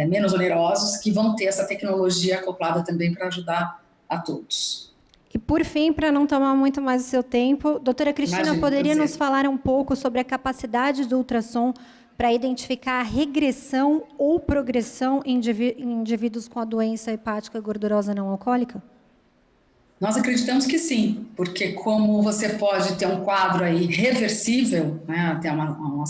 menos onerosos que vão ter essa tecnologia acoplada também para ajudar a todos. E por fim, para não tomar muito mais o seu tempo, doutora Cristina, Imagina, poderia nos falar um pouco sobre a capacidade do ultrassom para identificar a regressão ou progressão em indivíduos com a doença hepática gordurosa não alcoólica? Nós acreditamos que sim, porque como você pode ter um quadro aí reversível, né, até um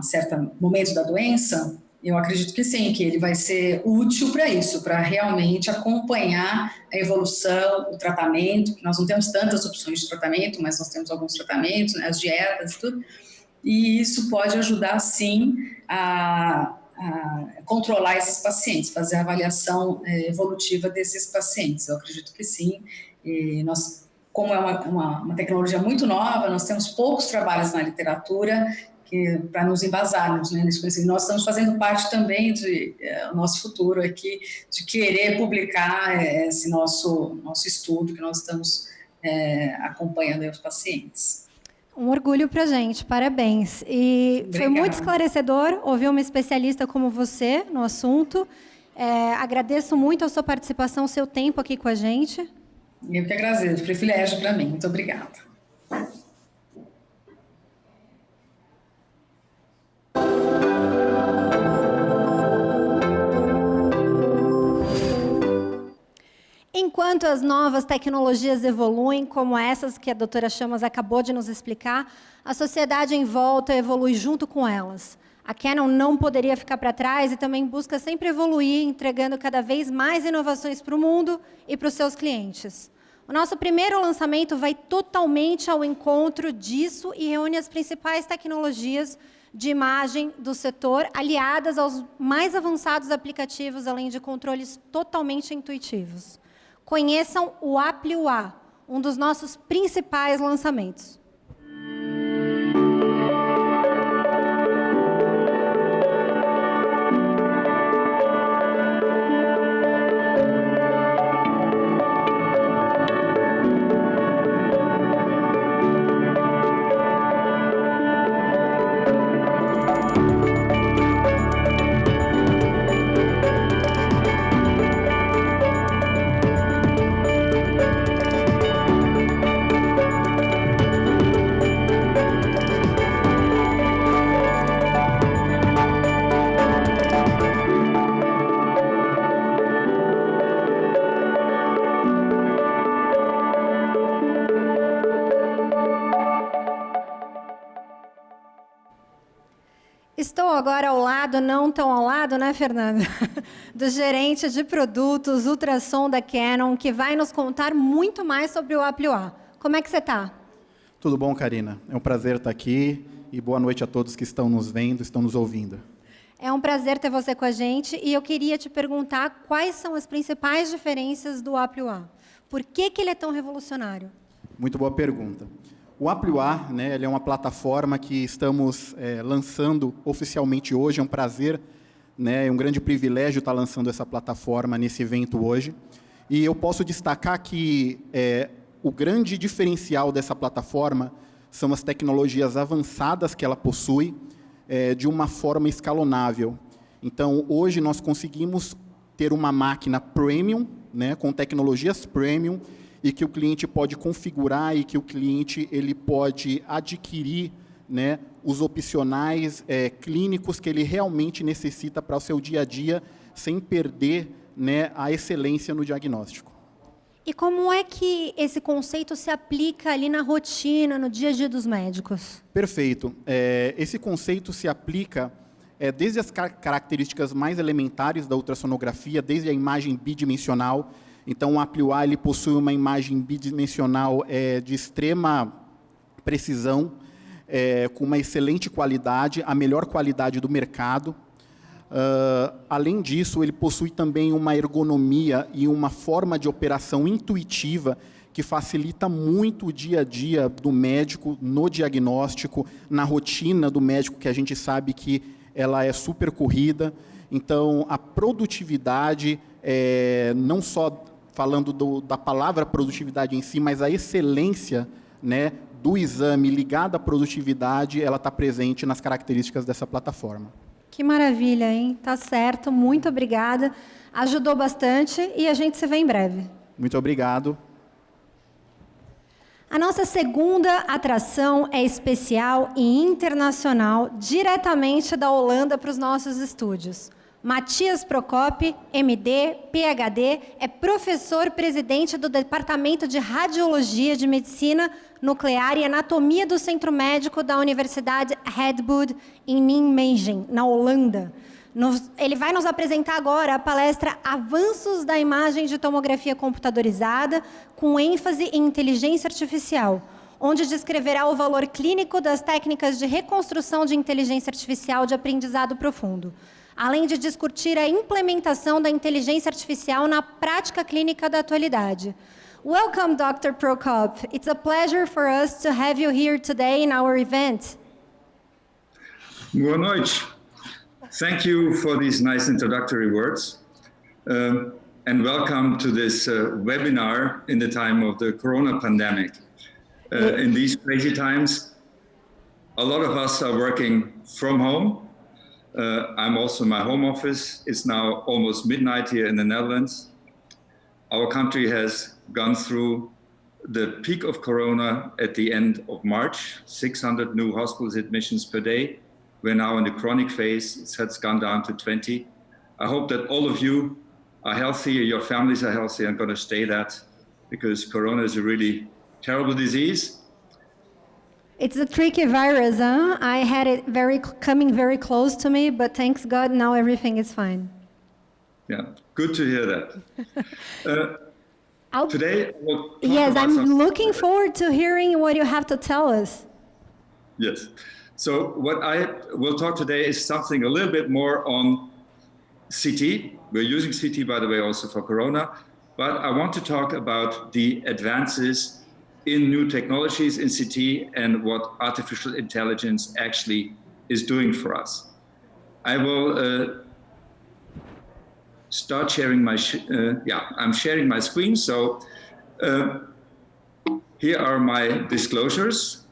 certo momento da doença, eu acredito que sim, que ele vai ser útil para isso, para realmente acompanhar a evolução, o tratamento, que nós não temos tantas opções de tratamento, mas nós temos alguns tratamentos, né, as dietas e tudo, e isso pode ajudar sim a controlar esses pacientes, fazer a avaliação evolutiva desses pacientes. Eu acredito que sim. E nós, como é uma tecnologia muito nova, nós temos poucos trabalhos na literatura para nos embasarmos, né, nesse conhecimento. Nós estamos fazendo parte também do nosso futuro aqui, de querer publicar esse nosso estudo que nós estamos acompanhando aí os pacientes. Um orgulho para a gente, parabéns. E Obrigada. Foi muito esclarecedor ouvir uma especialista como você no assunto. Agradeço muito a sua participação, o seu tempo aqui com a gente. Eu que agradeço, privilégio para mim. Muito obrigada. Enquanto as novas tecnologias evoluem, como essas que a doutora Chamas acabou de nos explicar, a sociedade em volta evolui junto com elas. A Canon não poderia ficar para trás e também busca sempre evoluir, entregando cada vez mais inovações para o mundo e para os seus clientes. O nosso primeiro lançamento vai totalmente ao encontro disso e reúne as principais tecnologias de imagem do setor, aliadas aos mais avançados aplicativos, além de controles totalmente intuitivos. Conheçam o Aplio A, um dos nossos principais lançamentos. Estou agora ao lado, não tão ao lado, né, Fernanda? Do gerente de produtos ultrassom da Canon, que vai nos contar muito mais sobre o Aplio A. Como é que você está? Tudo bom, Karina? É um prazer estar aqui e boa noite a todos que estão nos vendo, estão nos ouvindo. É um prazer ter você com a gente e eu queria te perguntar quais são as principais diferenças do Aplio A. Por que ele é tão revolucionário? Muito boa pergunta. O Aplio A, né, ele é uma plataforma que estamos lançando oficialmente hoje. É um prazer, né, é um grande privilégio estar lançando essa plataforma nesse evento hoje. E eu posso destacar que o grande diferencial dessa plataforma são as tecnologias avançadas que ela possui de uma forma escalonável. Então, hoje nós conseguimos ter uma máquina premium, né, com tecnologias premium, e que o cliente pode configurar e que o cliente ele pode adquirir, né, os opcionais clínicos que ele realmente necessita para o seu dia a dia, sem perder, né, a excelência no diagnóstico. E como é que esse conceito se aplica ali na rotina, no dia a dia dos médicos? Perfeito. Esse conceito se aplica desde as características mais elementares da ultrassonografia, desde a imagem bidimensional. Então, o Aplio A ele possui uma imagem bidimensional de extrema precisão, com uma excelente qualidade, a melhor qualidade do mercado. Além disso, ele possui também uma ergonomia e uma forma de operação intuitiva que facilita muito o dia a dia do médico no diagnóstico, na rotina do médico, que a gente sabe que ela é super corrida. Então, a produtividade, não só falando da palavra produtividade em si, mas a excelência, né, do exame ligada à produtividade, ela está presente nas características dessa plataforma. Que maravilha, hein? Tá certo, muito obrigada. Ajudou bastante e a gente se vê em breve. Muito obrigado. A nossa segunda atração é especial e internacional, diretamente da Holanda para os nossos estúdios. Matias Procop, MD, PhD, é professor-presidente do Departamento de Radiologia de Medicina Nuclear e Anatomia do Centro Médico da Universidade Radboud, em Nijmegen, na Holanda. Ele vai nos apresentar agora a palestra Avanços da Imagem de Tomografia Computadorizada, com ênfase em inteligência artificial, onde descreverá o valor clínico das técnicas de reconstrução de inteligência artificial de aprendizado profundo, além de discutir a implementação da inteligência artificial na prática clínica da atualidade. Welcome, Dr. Prokop. It's a pleasure for us to have you here today in our event. Boa noite. Thank you for these nice introductory words, and welcome to this webinar in the time of the Corona pandemic. In these crazy times, a lot of us are working from home. I'm also in my home office. It's now almost midnight here in the Netherlands. Our country has gone through the peak of Corona at the end of March, 600 new hospital admissions per day. We're now in the chronic phase. It has gone down to 20. I hope that all of you are healthy, your families are healthy, and going to stay that, because corona is a really terrible disease. It's a tricky virus, huh? I had it coming very close to me, but thanks God, now everything is fine. Yeah, good to hear that. Today, we'll talk yes, about I'm looking forward to hearing what you have to tell us. Yes. So what I will talk today is something a little bit more on CT. We're using CT, by the way, also for corona, but I want to talk about the advances in new technologies in CT and what artificial intelligence actually is doing for us. I will start sharing my, I'm sharing my screen. So here are my disclosures.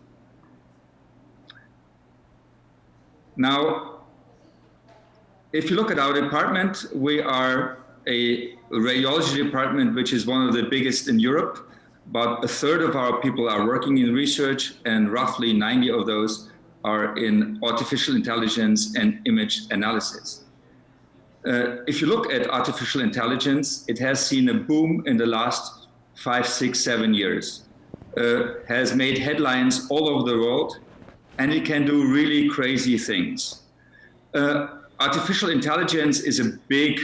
Now, if you look at our department, we are a radiology department, which is one of the biggest in Europe. About a third of our people are working in research, and roughly 90 of those are in artificial intelligence and image analysis. If you look at artificial intelligence, it has seen a boom in the last 5, 6, 7 years. Has made headlines all over the world, and it can do really crazy things. Artificial intelligence is a big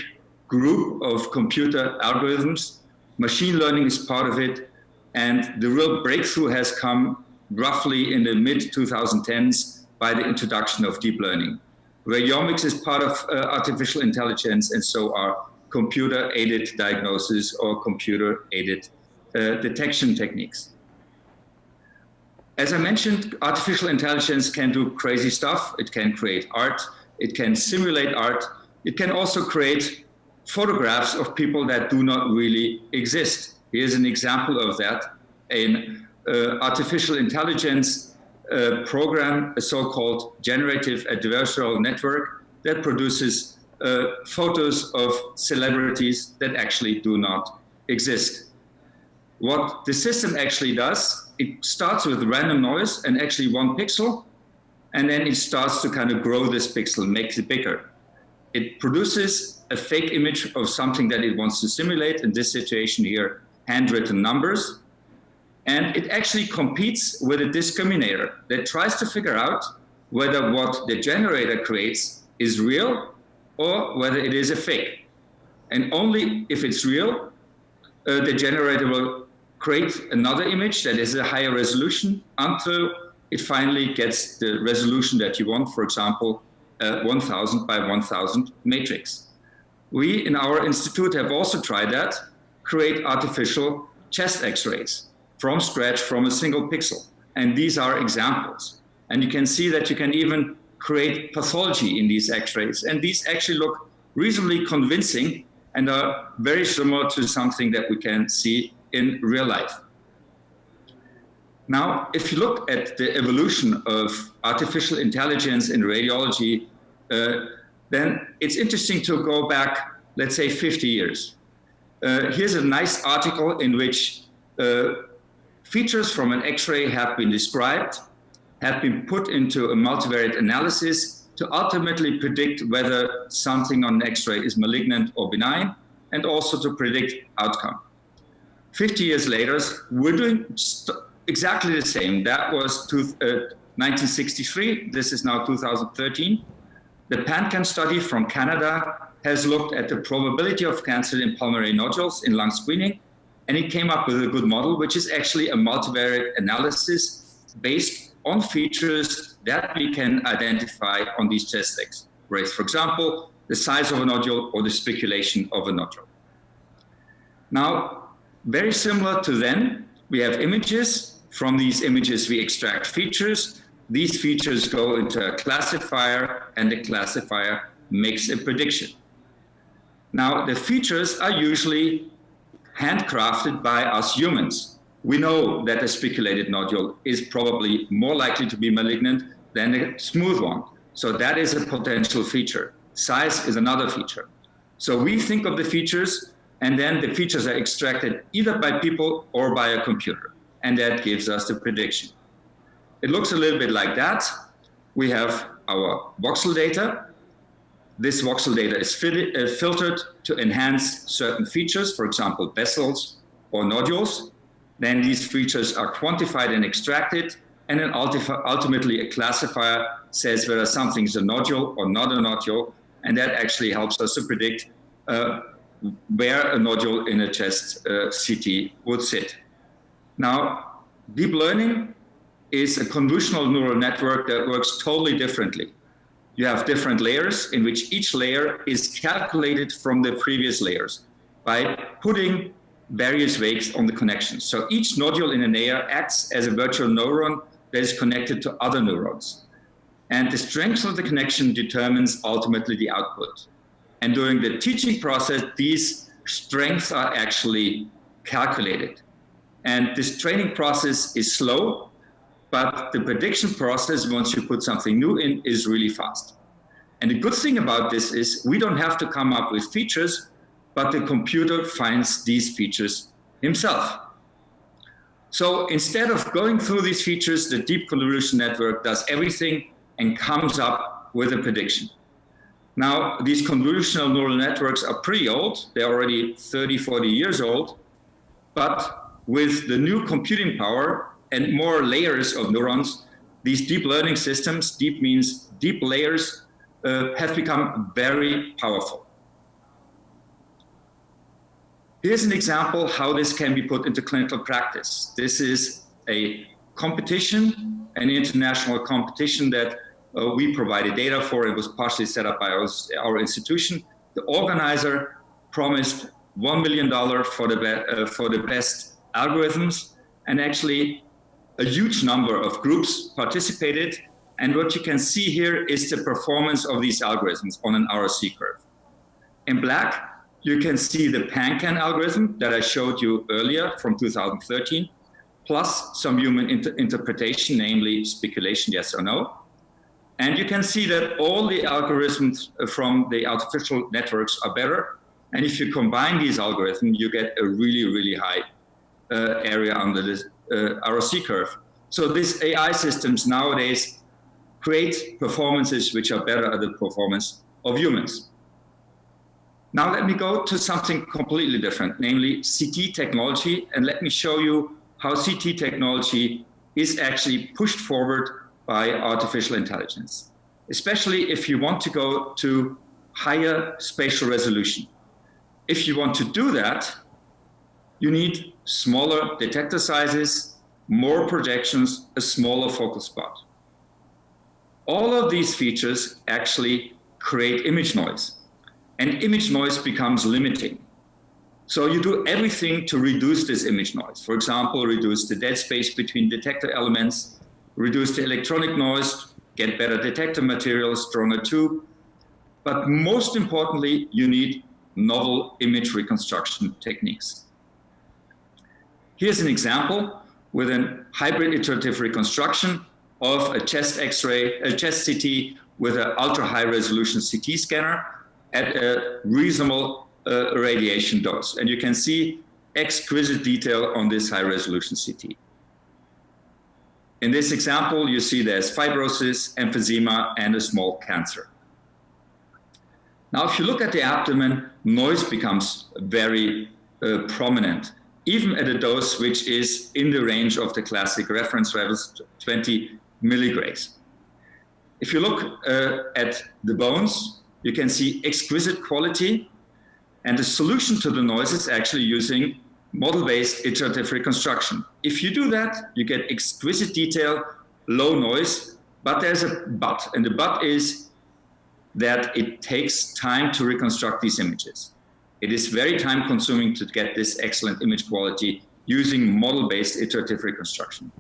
group of computer algorithms. Machine learning is part of it, and the real breakthrough has come roughly in the mid-2010s by the introduction of deep learning. Radiomics is part of artificial intelligence, and so are computer-aided diagnosis or computer-aided detection techniques. As I mentioned, artificial intelligence can do crazy stuff. It can create art. It can simulate art. It can also create photographs of people that do not really exist. Here's an example of that. An artificial intelligence program, a so-called generative adversarial network that produces photos of celebrities that actually do not exist. What the system actually does, it starts with random noise and actually one pixel, and then it starts to kind of grow this pixel, makes it bigger. It produces a fake image of something that it wants to simulate, in this situation here, handwritten numbers, and it actually competes with a discriminator that tries to figure out whether what the generator creates is real or whether it is a fake. And only if it's real, the generator will create another image that is a higher resolution until it finally gets the resolution that you want, for example, 1000 by 1000 matrix. We in our institute have also tried that, create artificial chest x-rays from scratch from a single pixel. And these are examples. And you can see that you can even create pathology in these x-rays. And these actually look reasonably convincing and are very similar to something that we can see in real life. Now, if you look at the evolution of artificial intelligence in radiology, then it's interesting to go back, let's say, 50 years. Here's a nice article in which features from an X-ray have been described, have been put into a multivariate analysis to ultimately predict whether something on an X-ray is malignant or benign, and also to predict outcome. 50 years later, we're doing exactly the same. That was 1963. This is now 2013. The PanCan study from Canada has looked at the probability of cancer in pulmonary nodules in lung screening, and it came up with a good model, which is actually a multivariate analysis based on features that we can identify on these chest X-rays. For example, the size of a nodule or the speculation of a nodule. Now, very similar to then, we have images. From these images, we extract features. These features go into a classifier, and the classifier makes a prediction. Now, the features are usually handcrafted by us humans. We know that a speculated nodule is probably more likely to be malignant than a smooth one. So that is a potential feature. Size is another feature. So we think of the features, and then the features are extracted either by people or by a computer. And that gives us the prediction. It looks a little bit like that. We have our voxel data. this voxel data is filtered to enhance certain features, for example, bezels or nodules. Then these features are quantified and extracted, and then ultimately a classifier says whether something is a nodule or not a nodule, and that actually helps us to predict where a nodule in a chest CT would sit. Now, deep learning is a convolutional neural network that works totally differently. You have different layers in which each layer is calculated from the previous layers by putting various weights on the connections. So each nodule in a layer acts as a virtual neuron that is connected to other neurons. And the strength of the connection determines ultimately the output. And during the teaching process, these strengths are actually calculated. And this training process is slow, but the prediction process, once you put something new in, is really fast. And the good thing about this is we don't have to come up with features, but the computer finds these features himself. So instead of going through these features, the deep convolution network does everything and comes up with a prediction. Now, these convolutional neural networks are pretty old. They're already 30, 40 years old. But with the new computing power and more layers of neurons, these deep learning systems, deep means deep layers, have become very powerful. Here's an example how this can be put into clinical practice. This is a competition, an international competition that we provided data for. It was partially set up by our institution. The organizer promised $1 million for the best algorithms, and actually a huge number of groups participated. And what you can see here is the performance of these algorithms on an ROC curve. In black, you can see the PanCAN algorithm that I showed you earlier from 2013, plus some human interpretation, namely speculation, yes or no. And you can see that all the algorithms from the artificial networks are better. And if you combine these algorithms, you get a really, really high area under this ROC curve. So these AI systems nowadays create performances which are better at the performance of humans. Now let me go to something completely different, namely CT technology, and let me show you how CT technology is actually pushed forward by artificial intelligence, especially if you want to go to higher spatial resolution. If you want to do that, you need smaller detector sizes, more projections, a smaller focal spot. All of these features actually create image noise. And image noise becomes limiting. So you do everything to reduce this image noise. For example, reduce the dead space between detector elements, reduce the electronic noise, get better detector materials, stronger tube. But most importantly, you need novel image reconstruction techniques. Here's an example with a hybrid iterative reconstruction of a chest X-ray, a chest CT with an ultra-high resolution CT scanner at a reasonable radiation dose. And you can see exquisite detail on this high resolution CT. In this example, you see there's fibrosis, emphysema, and a small cancer. Now, if you look at the abdomen, noise becomes very prominent, even at a dose which is in the range of the classic reference levels, 20 milligrays. If you look at the bones, you can see exquisite quality, and the solution to the noise is actually using model-based iterative reconstruction. If you do that, you get exquisite detail, low noise, but there's a but, and the but is that it takes time to reconstruct these images. It is very time-consuming to get this excellent image quality using model-based iterative reconstruction.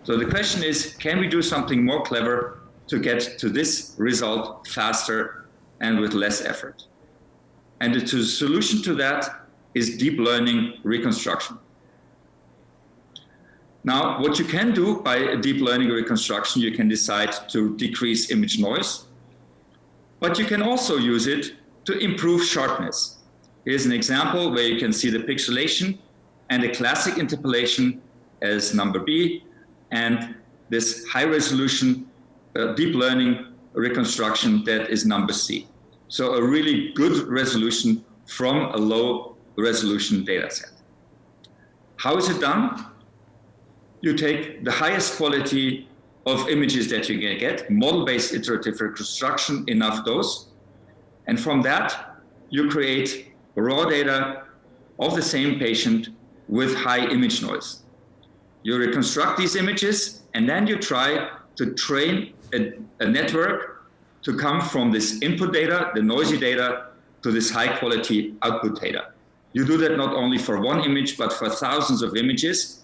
So the question is, can we do something more clever to get to this result faster and with less effort? And the solution to that is deep learning reconstruction. Now, what you can do by deep learning reconstruction, you can decide to decrease image noise, but you can also use it to improve sharpness. Here's an example where you can see the pixelation and the classic interpolation as number B, and this high resolution deep learning reconstruction that is number C. So a really good resolution from a low resolution data set. How is it done? You take the highest quality of images that you can get, model-based iterative reconstruction, enough dose, and from that, you create raw data of the same patient with high image noise. You reconstruct these images, and then you try to train a network to come from this input data, the noisy data, to this high quality output data. You do that not only for one image, but for thousands of images,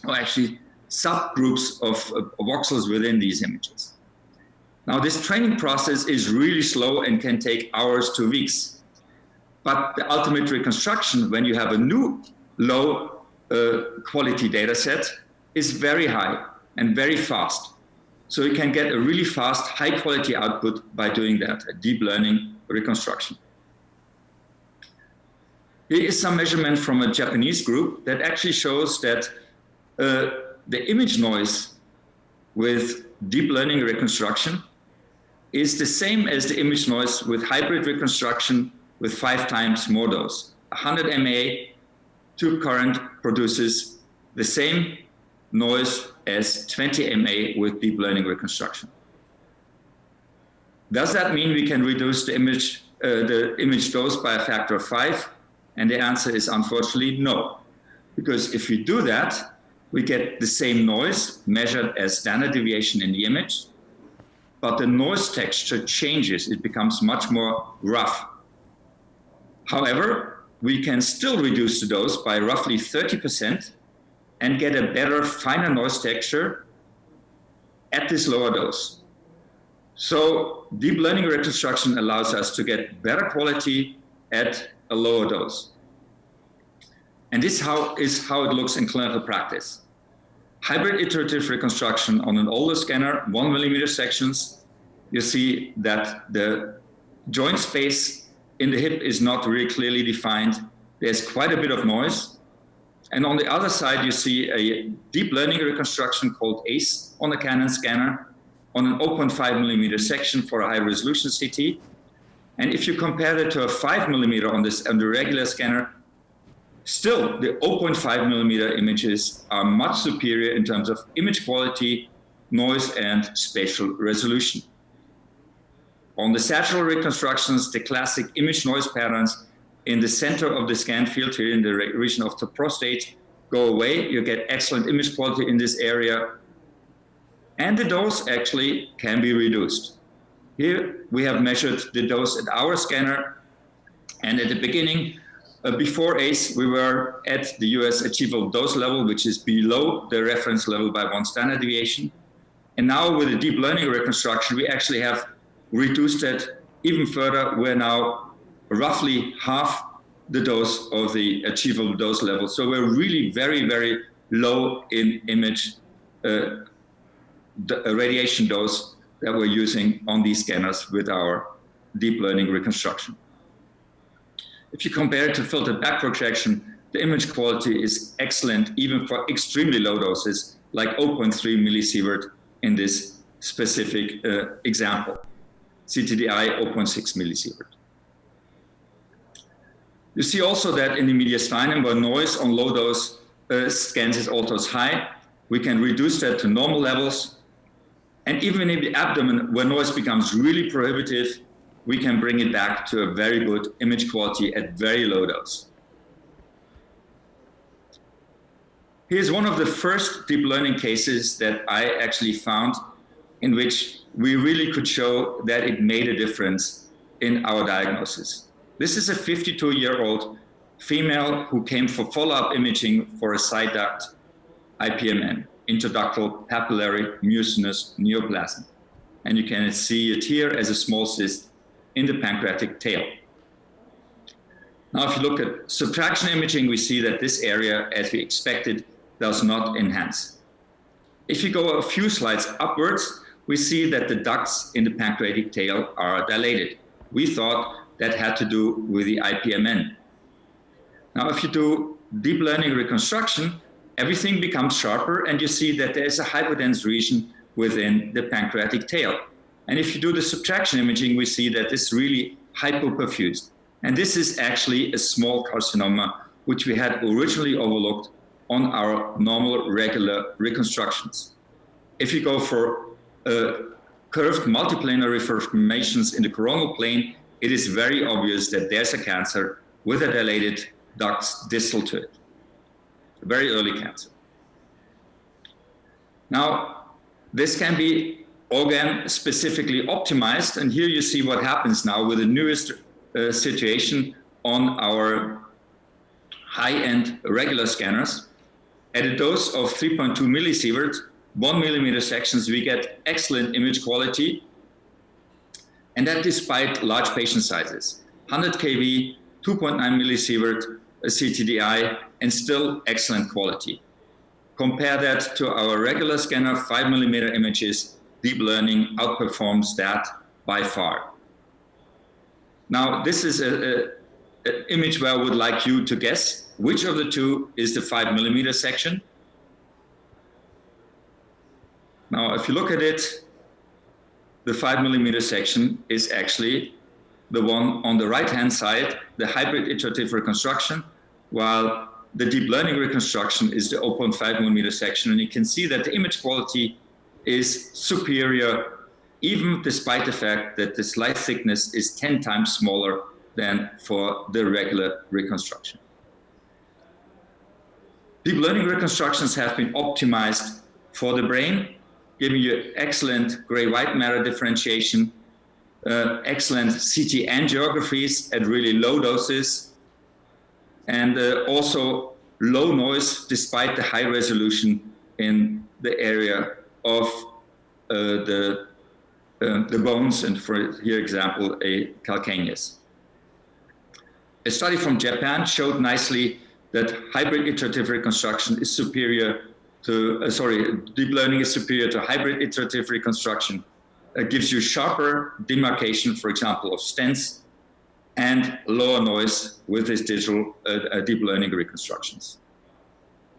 or actually subgroups of voxels within these images. Now, this training process is really slow and can take hours to weeks. But the ultimate reconstruction, when you have a new low quality data set, is very high and very fast. So you can get a really fast, high quality output by doing that, a deep learning reconstruction. Here is some measurement from a Japanese group that actually shows that the image noise with deep learning reconstruction is the same as the image noise with hybrid reconstruction with 5 times more dose. 100 mA tube current produces the same noise as 20 mA with deep learning reconstruction. Does that mean we can reduce the image dose by a factor of 5? And the answer is unfortunately no. Because if we do that, we get the same noise measured as standard deviation in the image, but the noise texture changes. It becomes much more rough. However, we can still reduce the dose by roughly 30% and get a better, finer noise texture at this lower dose. So deep learning reconstruction allows us to get better quality at a lower dose. And this is how it looks in clinical practice. Hybrid iterative reconstruction on an older scanner, 1 millimeter sections, you see that the joint space in the hip is not really clearly defined. There's quite a bit of noise. And on the other side, you see a deep learning reconstruction called ACE on a Canon scanner on an 0.5 millimeter section for a high resolution CT. And if you compare that to a 5 millimeter on the regular scanner, still the 0.5 millimeter images are much superior in terms of image quality, noise, and spatial resolution. On the sagittal reconstructions, the classic image noise patterns in the center of the scan field here in the region of the prostate go away. You get excellent image quality in this area. And the dose actually can be reduced. Here we have measured the dose at our scanner. And at the beginning, before ACE, we were at the US achievable dose level, which is below the reference level by 1 standard deviation. And now with the deep learning reconstruction, we actually have reduced it even further. We're now roughly half the dose of the achievable dose level. So we're really very, very low in image radiation dose that we're using on these scanners with our deep learning reconstruction. If you compare it to filtered back projection, the image quality is excellent, even for extremely low doses, like 0.3 millisievert in this specific example. CTDI 0.6 millisievert. You see also that in the mediastinum, where noise on low dose scans is also high, we can reduce that to normal levels. And even in the abdomen, where noise becomes really prohibitive, we can bring it back to a very good image quality at very low dose. Here's one of the first deep learning cases that I actually found in which we really could show that it made a difference in our diagnosis. This is a 52-year-old female who came for follow-up imaging for a side duct IPMN, intraductal papillary mucinous neoplasm. And you can see it here as a small cyst in the pancreatic tail. Now, if you look at subtraction imaging, we see that this area, as we expected, does not enhance. If you go a few slides upwards, we see that the ducts in the pancreatic tail are dilated. We thought that had to do with the IPMN. Now, if you do deep learning reconstruction, everything becomes sharper, and you see that there is a hypodense region within the pancreatic tail. And if you do the subtraction imaging, we see that this really hypoperfused. And this is actually a small carcinoma, which we had originally overlooked on our normal regular reconstructions. If you go for curved multiplanar reformations in the coronal plane, it is very obvious that there's a cancer with a dilated ducts distal to it. A very early cancer. Now, this can be organ specifically optimized, and here you see what happens now with the newest situation on our high-end regular scanners. At a dose of 3.2 millisievert, 1 millimeter sections, we get excellent image quality, and that despite large patient sizes. 100 kV, 2.9 millisievert CTDI, and still excellent quality. Compare that to our regular scanner, 5 millimeter images, deep learning outperforms that by far. Now, this is an image where I would like you to guess which of the two is the 5 millimeter section. Now, if you look at it, the 5 millimeter section is actually the one on the right-hand side, the hybrid iterative reconstruction, while the deep learning reconstruction is the 0.5 millimeter section. And you can see that the image quality is superior, even despite the fact that the slide thickness is 10 times smaller than for the regular reconstruction. Deep learning reconstructions have been optimized for the brain, giving you excellent gray-white matter differentiation, excellent CT angiographies at really low doses, and also low noise despite the high resolution in the area of the bones, and for here example, a calcaneus. A study from Japan showed nicely that hybrid iterative reconstruction is superior to, deep learning is superior to hybrid iterative reconstruction. It gives you sharper demarcation, for example, of stents, and lower noise with this digital deep learning reconstructions.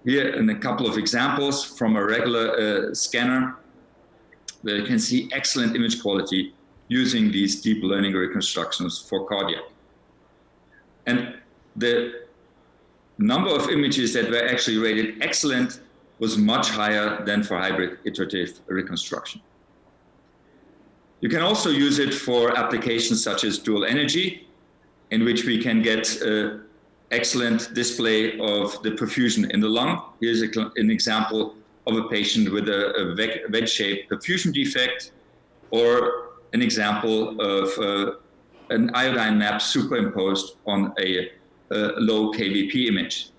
Here are a couple of examples from a regular scanner where you can see excellent image quality using these deep learning reconstructions for cardiac. And the number of images that were actually rated excellent was much higher than for hybrid iterative reconstruction. You can also use it for applications such as dual energy, in which we can get excellent display of the perfusion in the lung. Here's an example of a patient with a wedge-shaped perfusion defect, or an example of an iodine map superimposed on a low KVP image.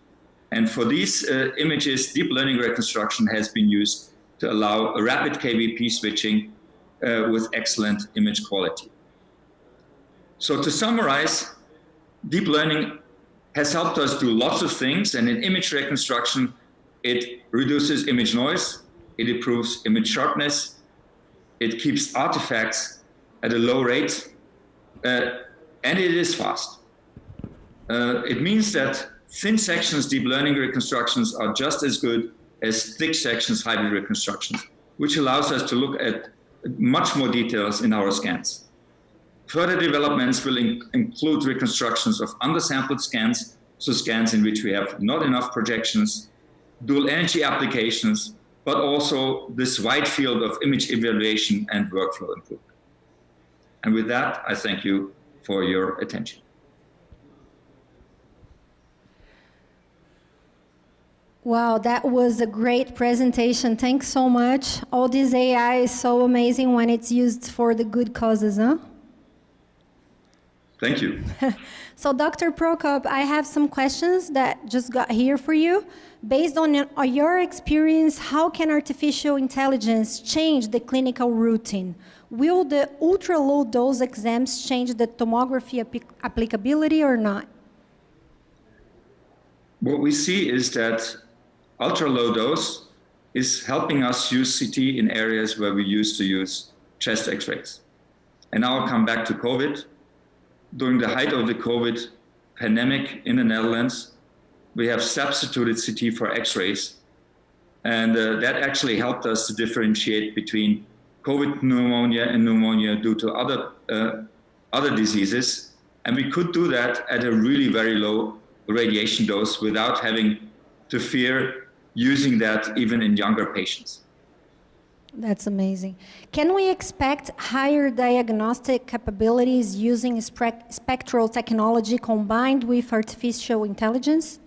And for these images, deep learning reconstruction has been used to allow a rapid KVP switching with excellent image quality. So to summarize, deep learning has helped us do lots of things, and in image reconstruction, it reduces image noise, it improves image sharpness, it keeps artifacts at a low rate, and it is fast. It means that thin sections deep learning reconstructions are just as good as thick sections hybrid reconstructions, which allows us to look at much more details in our scans. Further developments will include reconstructions of undersampled scans, so scans in which we have not enough projections, dual energy applications, but also this wide field of image evaluation and workflow improvement. And with that, I thank you for your attention. Wow, that was a great presentation. Thanks so much. All this AI is so amazing when it's used for the good causes, huh? Thank you. So, Dr. Prokop, I have some questions that just got here for you. Based on your experience, how can artificial intelligence change the clinical routine? Will the ultra-low dose exams change the tomography applicability or not? What we see is that ultra-low dose is helping us use CT in areas where we used to use chest X-rays. And now I'll come back to COVID. During the height of the COVID pandemic in the Netherlands, we have substituted CT for X-rays. And that actually helped us to differentiate between COVID pneumonia and pneumonia due to other diseases. And we could do that at a really very low radiation dose without having to fear using that even in younger patients. That's amazing. Can we expect higher diagnostic capabilities using spectral technology combined with artificial intelligence?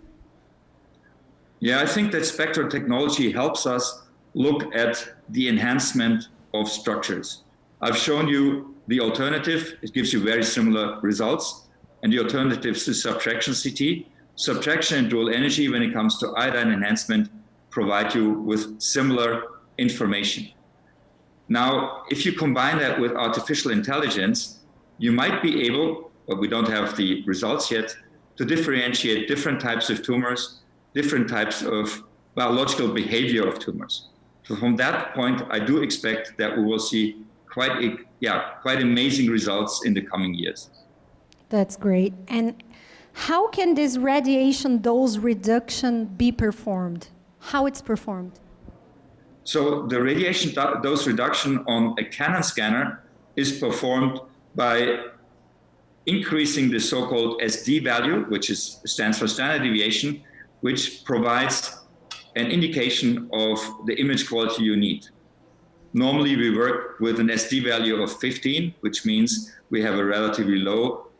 Yeah, I think that spectral technology helps us look at the enhancement of structures. I've shown you the alternative. It gives you very similar results. And the alternatives to subtraction CT. Subtraction and dual energy, when it comes to iodine enhancement, provide you with similar information. Now, if you combine that with artificial intelligence, you might be able, but we don't have the results yet, to differentiate different types of tumors, different types of biological behavior of tumors. So from that point, I do expect that we will see quite amazing results in the coming years. That's great. And how can this radiation dose reduction be performed? How it's performed? So the radiation dose reduction on a Canon scanner is performed by increasing the so-called SD value, which stands for standard deviation, which provides an indication of the image quality you need. Normally, we work with an SD value of 15, which means we have a relatively low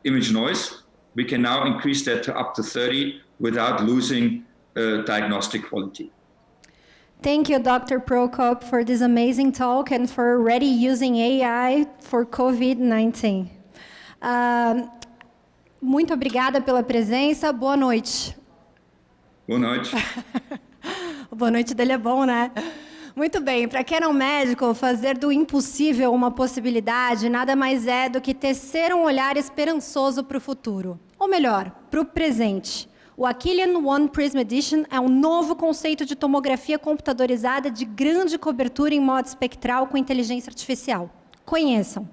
image noise. We can now increase that to up to 30 without losing diagnostic quality. Thank you, Dr. Prokop, for this amazing talk and for already using AI for COVID-19. Muito obrigada pela presença. Boa noite. Boa noite. Boa noite dele é bom, né? Muito bem, para quem é um médico, fazer do impossível uma possibilidade nada mais é do que tecer um olhar esperançoso para o futuro. Ou melhor, para o presente. O Aquilion One Prism Edition é um novo conceito de tomografia computadorizada de grande cobertura em modo espectral com inteligência artificial. Conheçam.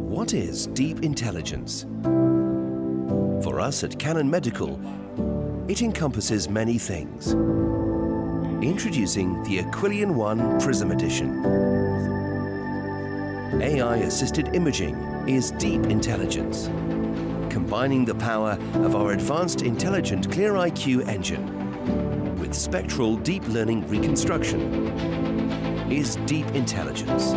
What is deep intelligence? For us at Canon Medical, it encompasses many things. Introducing the Aquilion One Prism Edition. AI-assisted imaging is deep intelligence, combining the power of our advanced intelligent ClearIQ engine with spectral deep learning reconstruction is deep intelligence.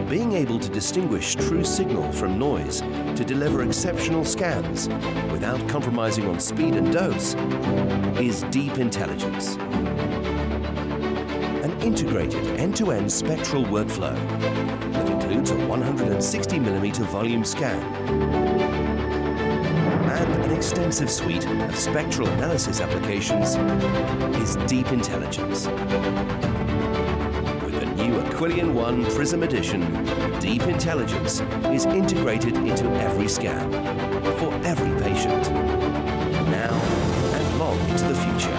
Being able to distinguish true signal from noise to deliver exceptional scans without compromising on speed and dose is deep intelligence. An integrated end-to-end spectral workflow that includes a 160mm volume scan and an extensive suite of spectral analysis applications is deep intelligence. New Aquilion One Prism Edition, deep intelligence is integrated into every scan, for every patient, now and long into the future.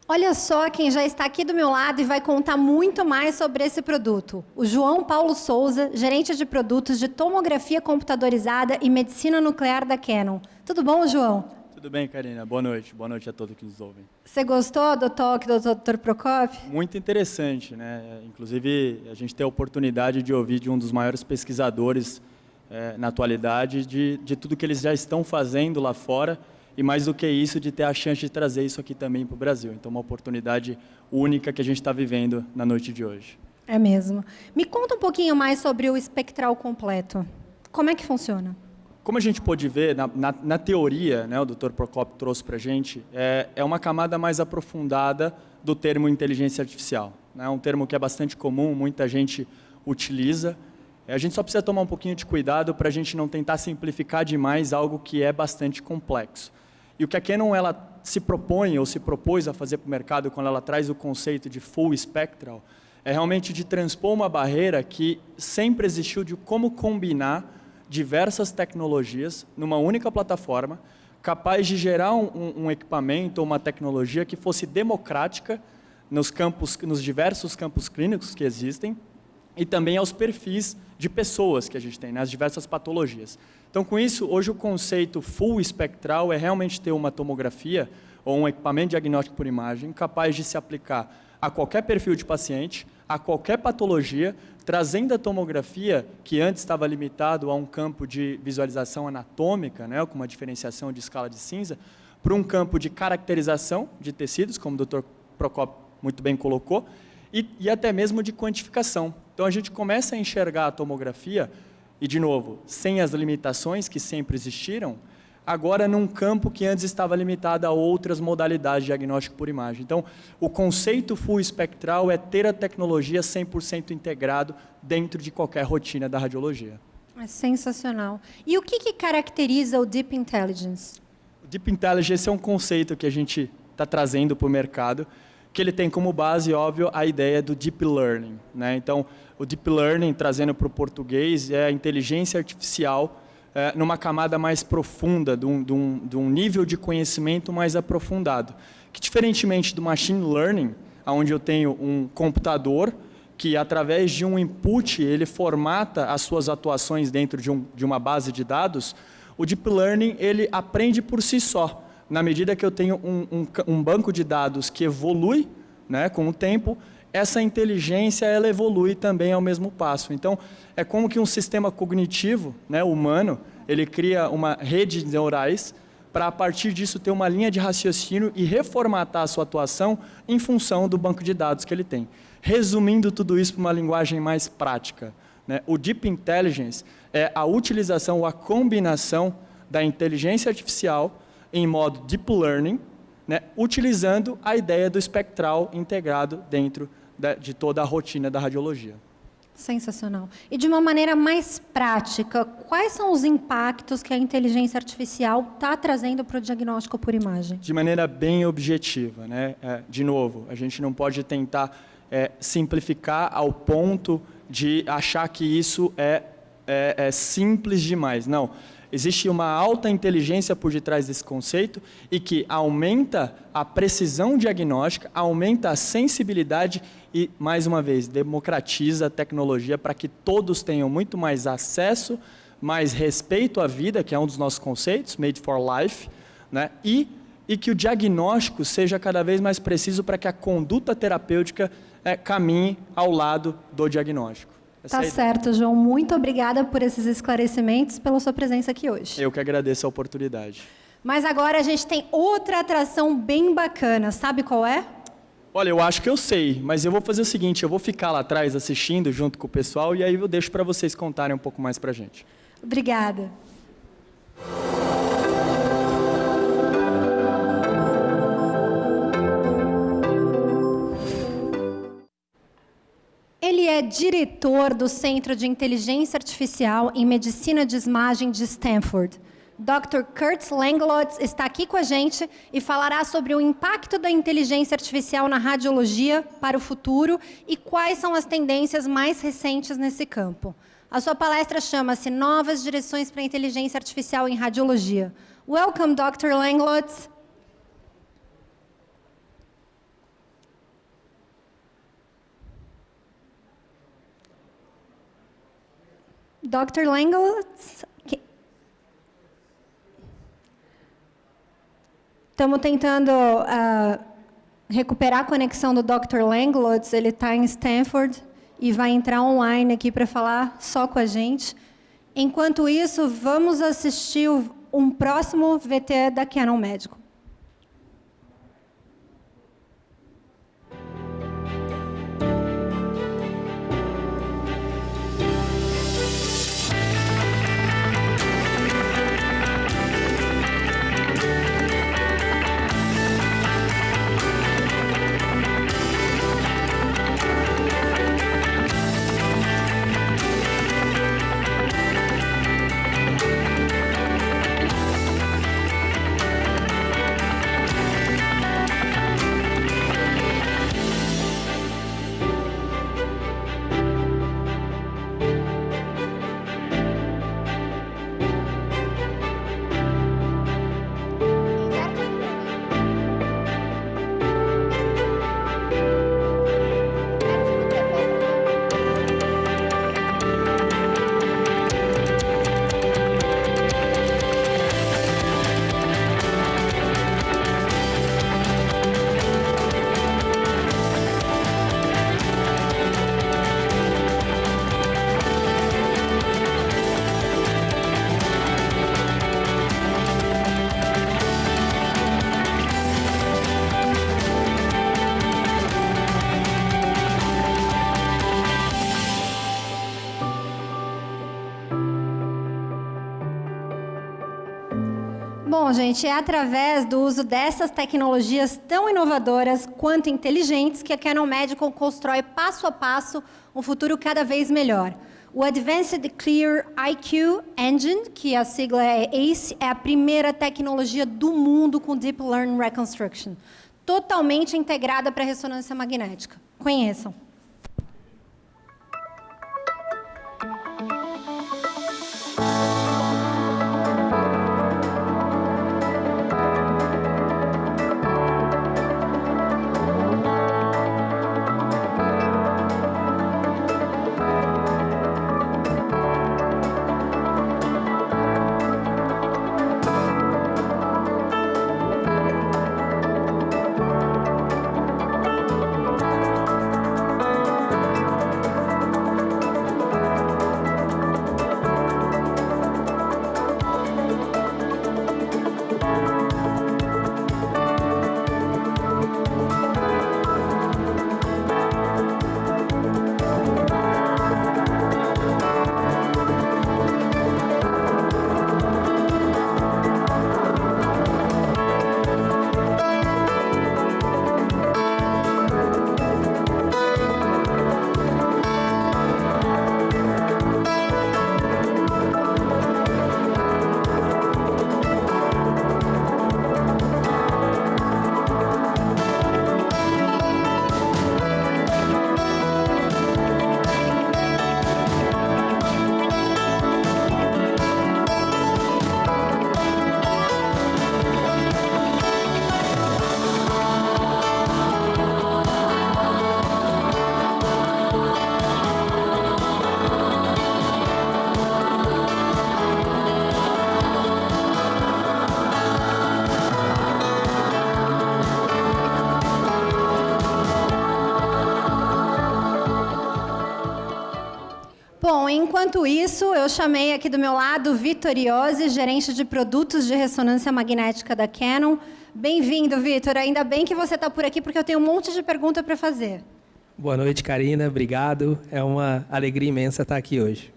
Olha só quem já está aqui do meu lado e vai contar muito mais sobre esse produto. O João Paulo Souza, gerente de produtos de tomografia computadorizada e medicina nuclear da Canon. Tudo bom, João? Tudo bem, Karina. Boa noite a todos que nos ouvem. Você gostou do talk do Dr. Prokop? Muito interessante, né? Inclusive, a gente tem a oportunidade de ouvir de um dos maiores pesquisadores na atualidade de tudo que eles já estão fazendo lá fora. E mais do que isso, de ter a chance de trazer isso aqui também para o Brasil. Então, uma oportunidade única que a gente está vivendo na noite de hoje. É mesmo. Me conta um pouquinho mais sobre o espectral completo. Como é que funciona? Como a gente pôde ver, na teoria, né, o Dr. Prokop trouxe para a gente, é uma camada mais aprofundada do termo inteligência artificial. É um termo que é bastante comum, muita gente utiliza. A gente só precisa tomar um pouquinho de cuidado para a gente não tentar simplificar demais algo que é bastante complexo. E o que a Canon ela se propõe ou se propôs a fazer para o mercado quando ela traz o conceito de Full Spectral é realmente de transpor uma barreira que sempre existiu de como combinar diversas tecnologias numa única plataforma, capaz de gerar um equipamento ou uma tecnologia que fosse democrática nos diversos campos clínicos que existem e também aos perfis de pessoas que a gente tem, nas diversas patologias. Então, com isso, hoje o conceito full espectral é realmente ter uma tomografia ou um equipamento diagnóstico por imagem capaz de se aplicar a qualquer perfil de paciente, a qualquer patologia, trazendo a tomografia, que antes estava limitado a um campo de visualização anatômica, né, com uma diferenciação de escala de cinza, para um campo de caracterização de tecidos, como o Dr. Procopio muito bem colocou, e até mesmo de quantificação. Então, a gente começa a enxergar a tomografia, e, de novo, sem as limitações que sempre existiram, agora num campo que antes estava limitado a outras modalidades de diagnóstico por imagem. Então, o conceito full espectral é ter a tecnologia 100% integrado dentro de qualquer rotina da radiologia. É sensacional. E o que caracteriza o Deep Intelligence? O Deep Intelligence é um conceito que a gente está trazendo para o mercado, que ele tem como base, óbvio, a ideia do Deep Learning, né? Então, o Deep Learning, trazendo para o português, é a inteligência artificial numa camada mais profunda, de um nível de conhecimento mais aprofundado. Que, diferentemente do Machine Learning, onde eu tenho um computador que, através de um input, ele formata as suas atuações dentro de uma base de dados, o Deep Learning ele aprende por si só. Na medida que eu tenho um banco de dados que evolui, né, com o tempo, essa inteligência ela evolui também ao mesmo passo. Então, é como que um sistema cognitivo, né, humano, ele cria uma rede de neurais para, a partir disso, ter uma linha de raciocínio e reformatar a sua atuação em função do banco de dados que ele tem. Resumindo tudo isso para uma linguagem mais prática, né, o Deep Intelligence é a utilização ou a combinação da inteligência artificial em modo Deep Learning, né, utilizando a ideia do espectral integrado dentro de toda a rotina da radiologia. Sensacional. E de uma maneira mais prática, quais são os impactos que a inteligência artificial está trazendo para o diagnóstico por imagem? De maneira bem objetiva, né? De novo, a gente não pode tentar simplificar ao ponto de achar que isso é simples demais. Não. Existe uma alta inteligência por detrás desse conceito e que aumenta a precisão diagnóstica, aumenta a sensibilidade e, mais uma vez, democratiza a tecnologia para que todos tenham muito mais acesso, mais respeito à vida, que é um dos nossos conceitos, Made for Life, né? E que o diagnóstico seja cada vez mais preciso para que a conduta terapêutica caminhe ao lado do diagnóstico. Tá certo, João. Muito obrigada por esses esclarecimentos, pela sua presença aqui hoje. Eu que agradeço a oportunidade. Mas agora a gente tem outra atração bem bacana. Sabe qual é? Olha, eu acho que eu sei, mas eu vou fazer o seguinte, eu vou ficar lá atrás assistindo junto com o pessoal e aí eu deixo para vocês contarem um pouco mais para a gente. Obrigada. Ele é diretor do Centro de Inteligência Artificial em Medicina de Imagem de Stanford. Dr. Kurt Langlotz está aqui com a gente e falará sobre o impacto da inteligência artificial na radiologia para o futuro e quais são as tendências mais recentes nesse campo. A sua palestra chama-se Novas Direções para a Inteligência Artificial em Radiologia. Welcome, Dr. Langlotz. Dr. Langlotz, estamos tentando recuperar a conexão do Dr. Langlotz, ele está em Stanford e vai entrar online aqui para falar só com a gente. Enquanto isso, vamos assistir um próximo VT da Canon Medical. Bom, gente, é através do uso dessas tecnologias tão inovadoras quanto inteligentes que a Canon Medical constrói passo a passo um futuro cada vez melhor. O Advanced Clear IQ Engine, que a sigla é ACE, é a primeira tecnologia do mundo com Deep Learning Reconstruction, totalmente integrada para a ressonância magnética. Conheçam. Bom, enquanto isso, eu chamei aqui do meu lado o Vitor Iose, gerente de produtos de ressonância magnética da Canon. Bem-vindo, Vitor. Ainda bem que você está por aqui, porque eu tenho um monte de pergunta para fazer. Boa noite, Karina. Obrigado. É uma alegria imensa estar aqui hoje.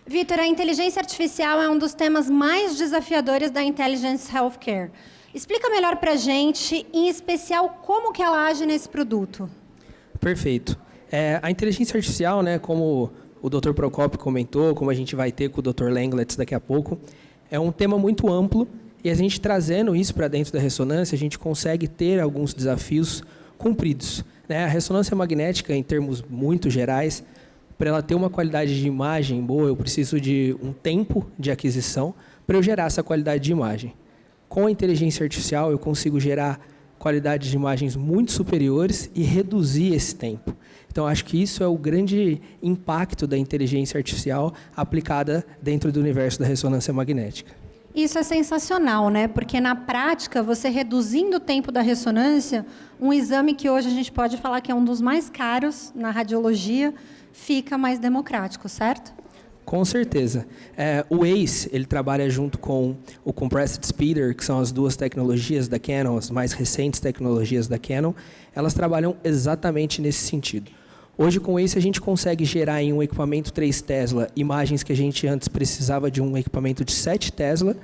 Vitor, a inteligência artificial é um dos temas mais desafiadores da Intelligence Healthcare. Explica melhor para a gente, em especial, como que ela age nesse produto. Perfeito. A inteligência artificial, né, como o Dr. Procopio comentou, como a gente vai ter com o Dr. Langletz daqui a pouco, é um tema muito amplo e a gente trazendo isso para dentro da ressonância, a gente consegue ter alguns desafios cumpridos. A ressonância magnética, em termos muito gerais, para ela ter uma qualidade de imagem boa, eu preciso de um tempo de aquisição para eu gerar essa qualidade de imagem. Com a inteligência artificial, eu consigo gerar qualidades de imagens muito superiores e reduzir esse tempo. Então, acho que isso é o grande impacto da inteligência artificial aplicada dentro do universo da ressonância magnética. Isso é sensacional, né? Porque, na prática, você reduzindo o tempo da ressonância, um exame que hoje a gente pode falar que é um dos mais caros na radiologia, fica mais democrático, certo? Com certeza. O ACE, ele trabalha junto com o Compressed Speeder, que são as duas tecnologias da Canon, as mais recentes tecnologias da Canon, elas trabalham exatamente nesse sentido. Hoje, com o ACE, a gente consegue gerar em um equipamento 3 Tesla imagens que a gente antes precisava de um equipamento de 7 Tesla,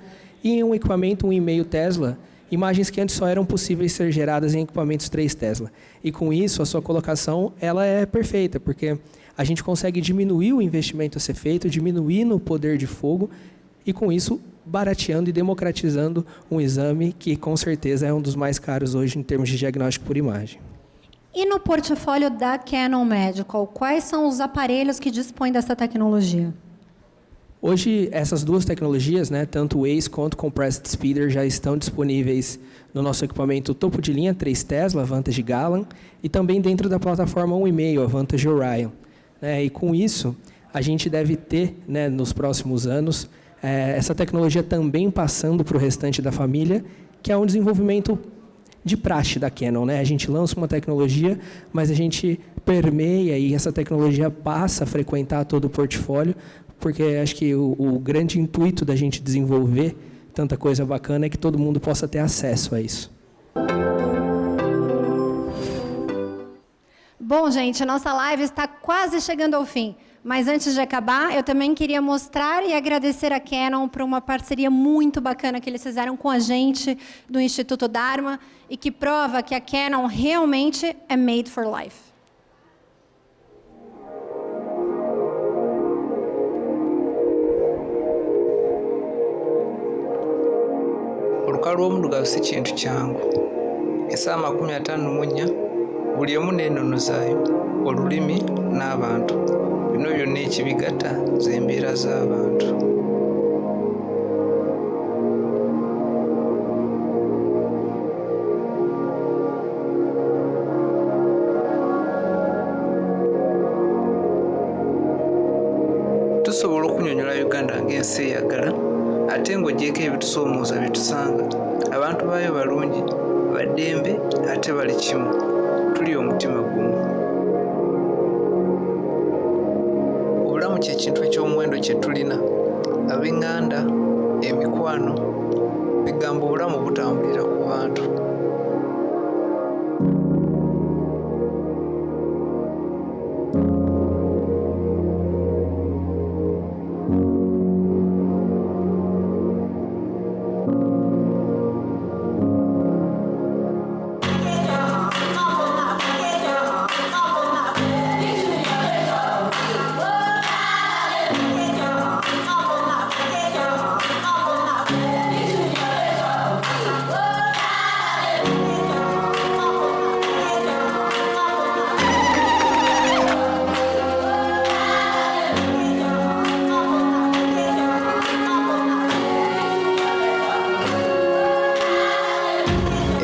e em um equipamento 1,5 Tesla, imagens que antes só eram possíveis ser geradas em equipamentos 3 Tesla. E com isso, a sua colocação ela é perfeita, porque a gente consegue diminuir o investimento a ser feito, diminuir no poder de fogo, e com isso, barateando e democratizando um exame que, com certeza, é um dos mais caros hoje em termos de diagnóstico por imagem. E no portfólio da Canon Medical, quais são os aparelhos que dispõem dessa tecnologia? Hoje, essas duas tecnologias, tanto o ACE quanto o Compressed Speeder, já estão disponíveis no nosso equipamento topo de linha 3 Tesla, a Vantage Galan, e também dentro da plataforma 1,5, a Vantage Orion. E com isso, a gente deve ter, nos próximos anos, essa tecnologia também passando para o restante da família, que é um desenvolvimento de praxe da Canon. A gente lança uma tecnologia, mas a gente permeia e essa tecnologia passa a frequentar todo o portfólio, porque acho que o grande intuito da gente desenvolver tanta coisa bacana é que todo mundo possa ter acesso a isso. Bom, gente, a nossa live está quase chegando ao fim. Mas antes de acabar, eu também queria mostrar e agradecer a Canon por uma parceria muito bacana que eles fizeram com a gente do Instituto Dharma e que prova que a Canon realmente é made for life. Oluka lw'omudugavu si kintu kyangu. Essaawa 54 buli emu n'ennono zaayo, olulimi n'abantu. Bino byonna ekibigatta z'embeera z'abantu. Tusobola okunnyonnyola Uganda ng'ensi eyagala, ate ng'ogyeko ebitusoomooza bye tusanga. Abantu baayo balungi, baddembe ate bali kimu. Tuli omutima gumu. Obulamu kye kintu eky'omuwendo kye tulina. Ab'eŋŋanda, emikwano, bigamba obulamu butambulira ku bantu.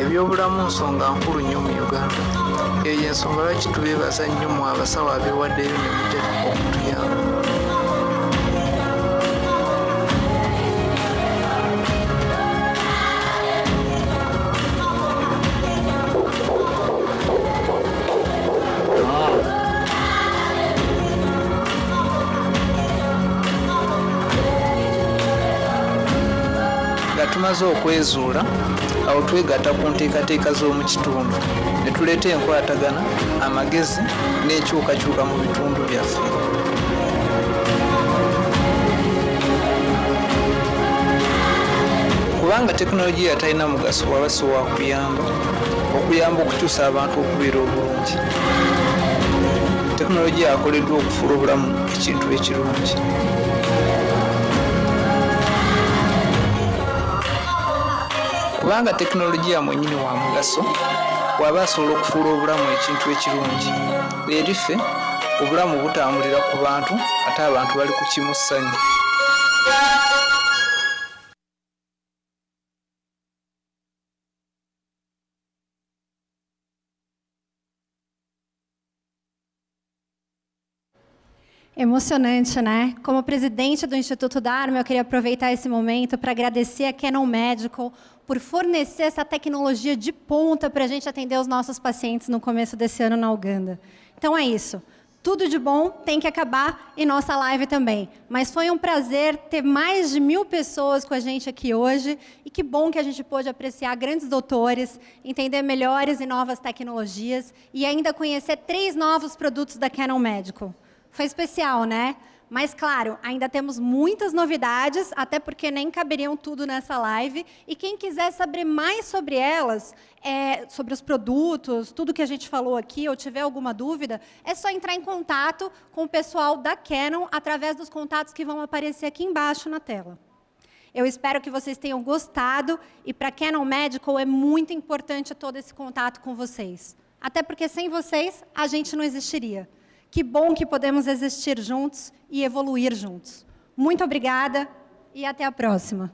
Ebyobulamu nsonga nkulu nnyo mu Uganda. Eyo y'ensonga lwaki tubeebaza nnyo mu abasawo abeewaddeyo ne mujja okutuyamba. Nga tumaze okwezuula, awo twegatta ku nteekateeka z'omu kitundu ne tuleeta enkwatagana, amagezi n'enkyukakyuka mu bitundu byaffe. Kubanga tekinologiya talina mugaso waba si wa okuyamba okukyusa abantu okubeera obulungi. Tekinologiya akoleddwa okufuula obulamu ekintu ekirungi. Kubanga tekinologiya mwennyini wa mugaso, bw'aba asobola okufuula obulamu ekintu ekirungi. Eri ffe obulamu butambulira ku bantu ate abantu bali ku kimu ssanyu. Emocionante, né? Como presidente do Instituto Dharma, eu queria aproveitar esse momento para agradecer a Canon Medical por fornecer essa tecnologia de ponta para a gente atender os nossos pacientes no começo desse ano na Uganda. Então é isso. Tudo de bom tem que acabar e nossa live também. Mas foi um prazer ter mais de 1000 pessoas com a gente aqui hoje e que bom que a gente pôde apreciar grandes doutores, entender melhores e novas tecnologias e ainda conhecer 3 novos produtos da Canon Medical. Foi especial, né? Mas, claro, ainda temos muitas novidades, até porque nem caberiam tudo nessa live. E quem quiser saber mais sobre elas, sobre os produtos, tudo que a gente falou aqui, ou tiver alguma dúvida, é só entrar em contato com o pessoal da Canon, através dos contatos que vão aparecer aqui embaixo na tela. Eu espero que vocês tenham gostado, e para a Canon Medical é muito importante todo esse contato com vocês. Até porque, sem vocês, a gente não existiria. Que bom que podemos existir juntos e evoluir juntos. Muito obrigada e até a próxima.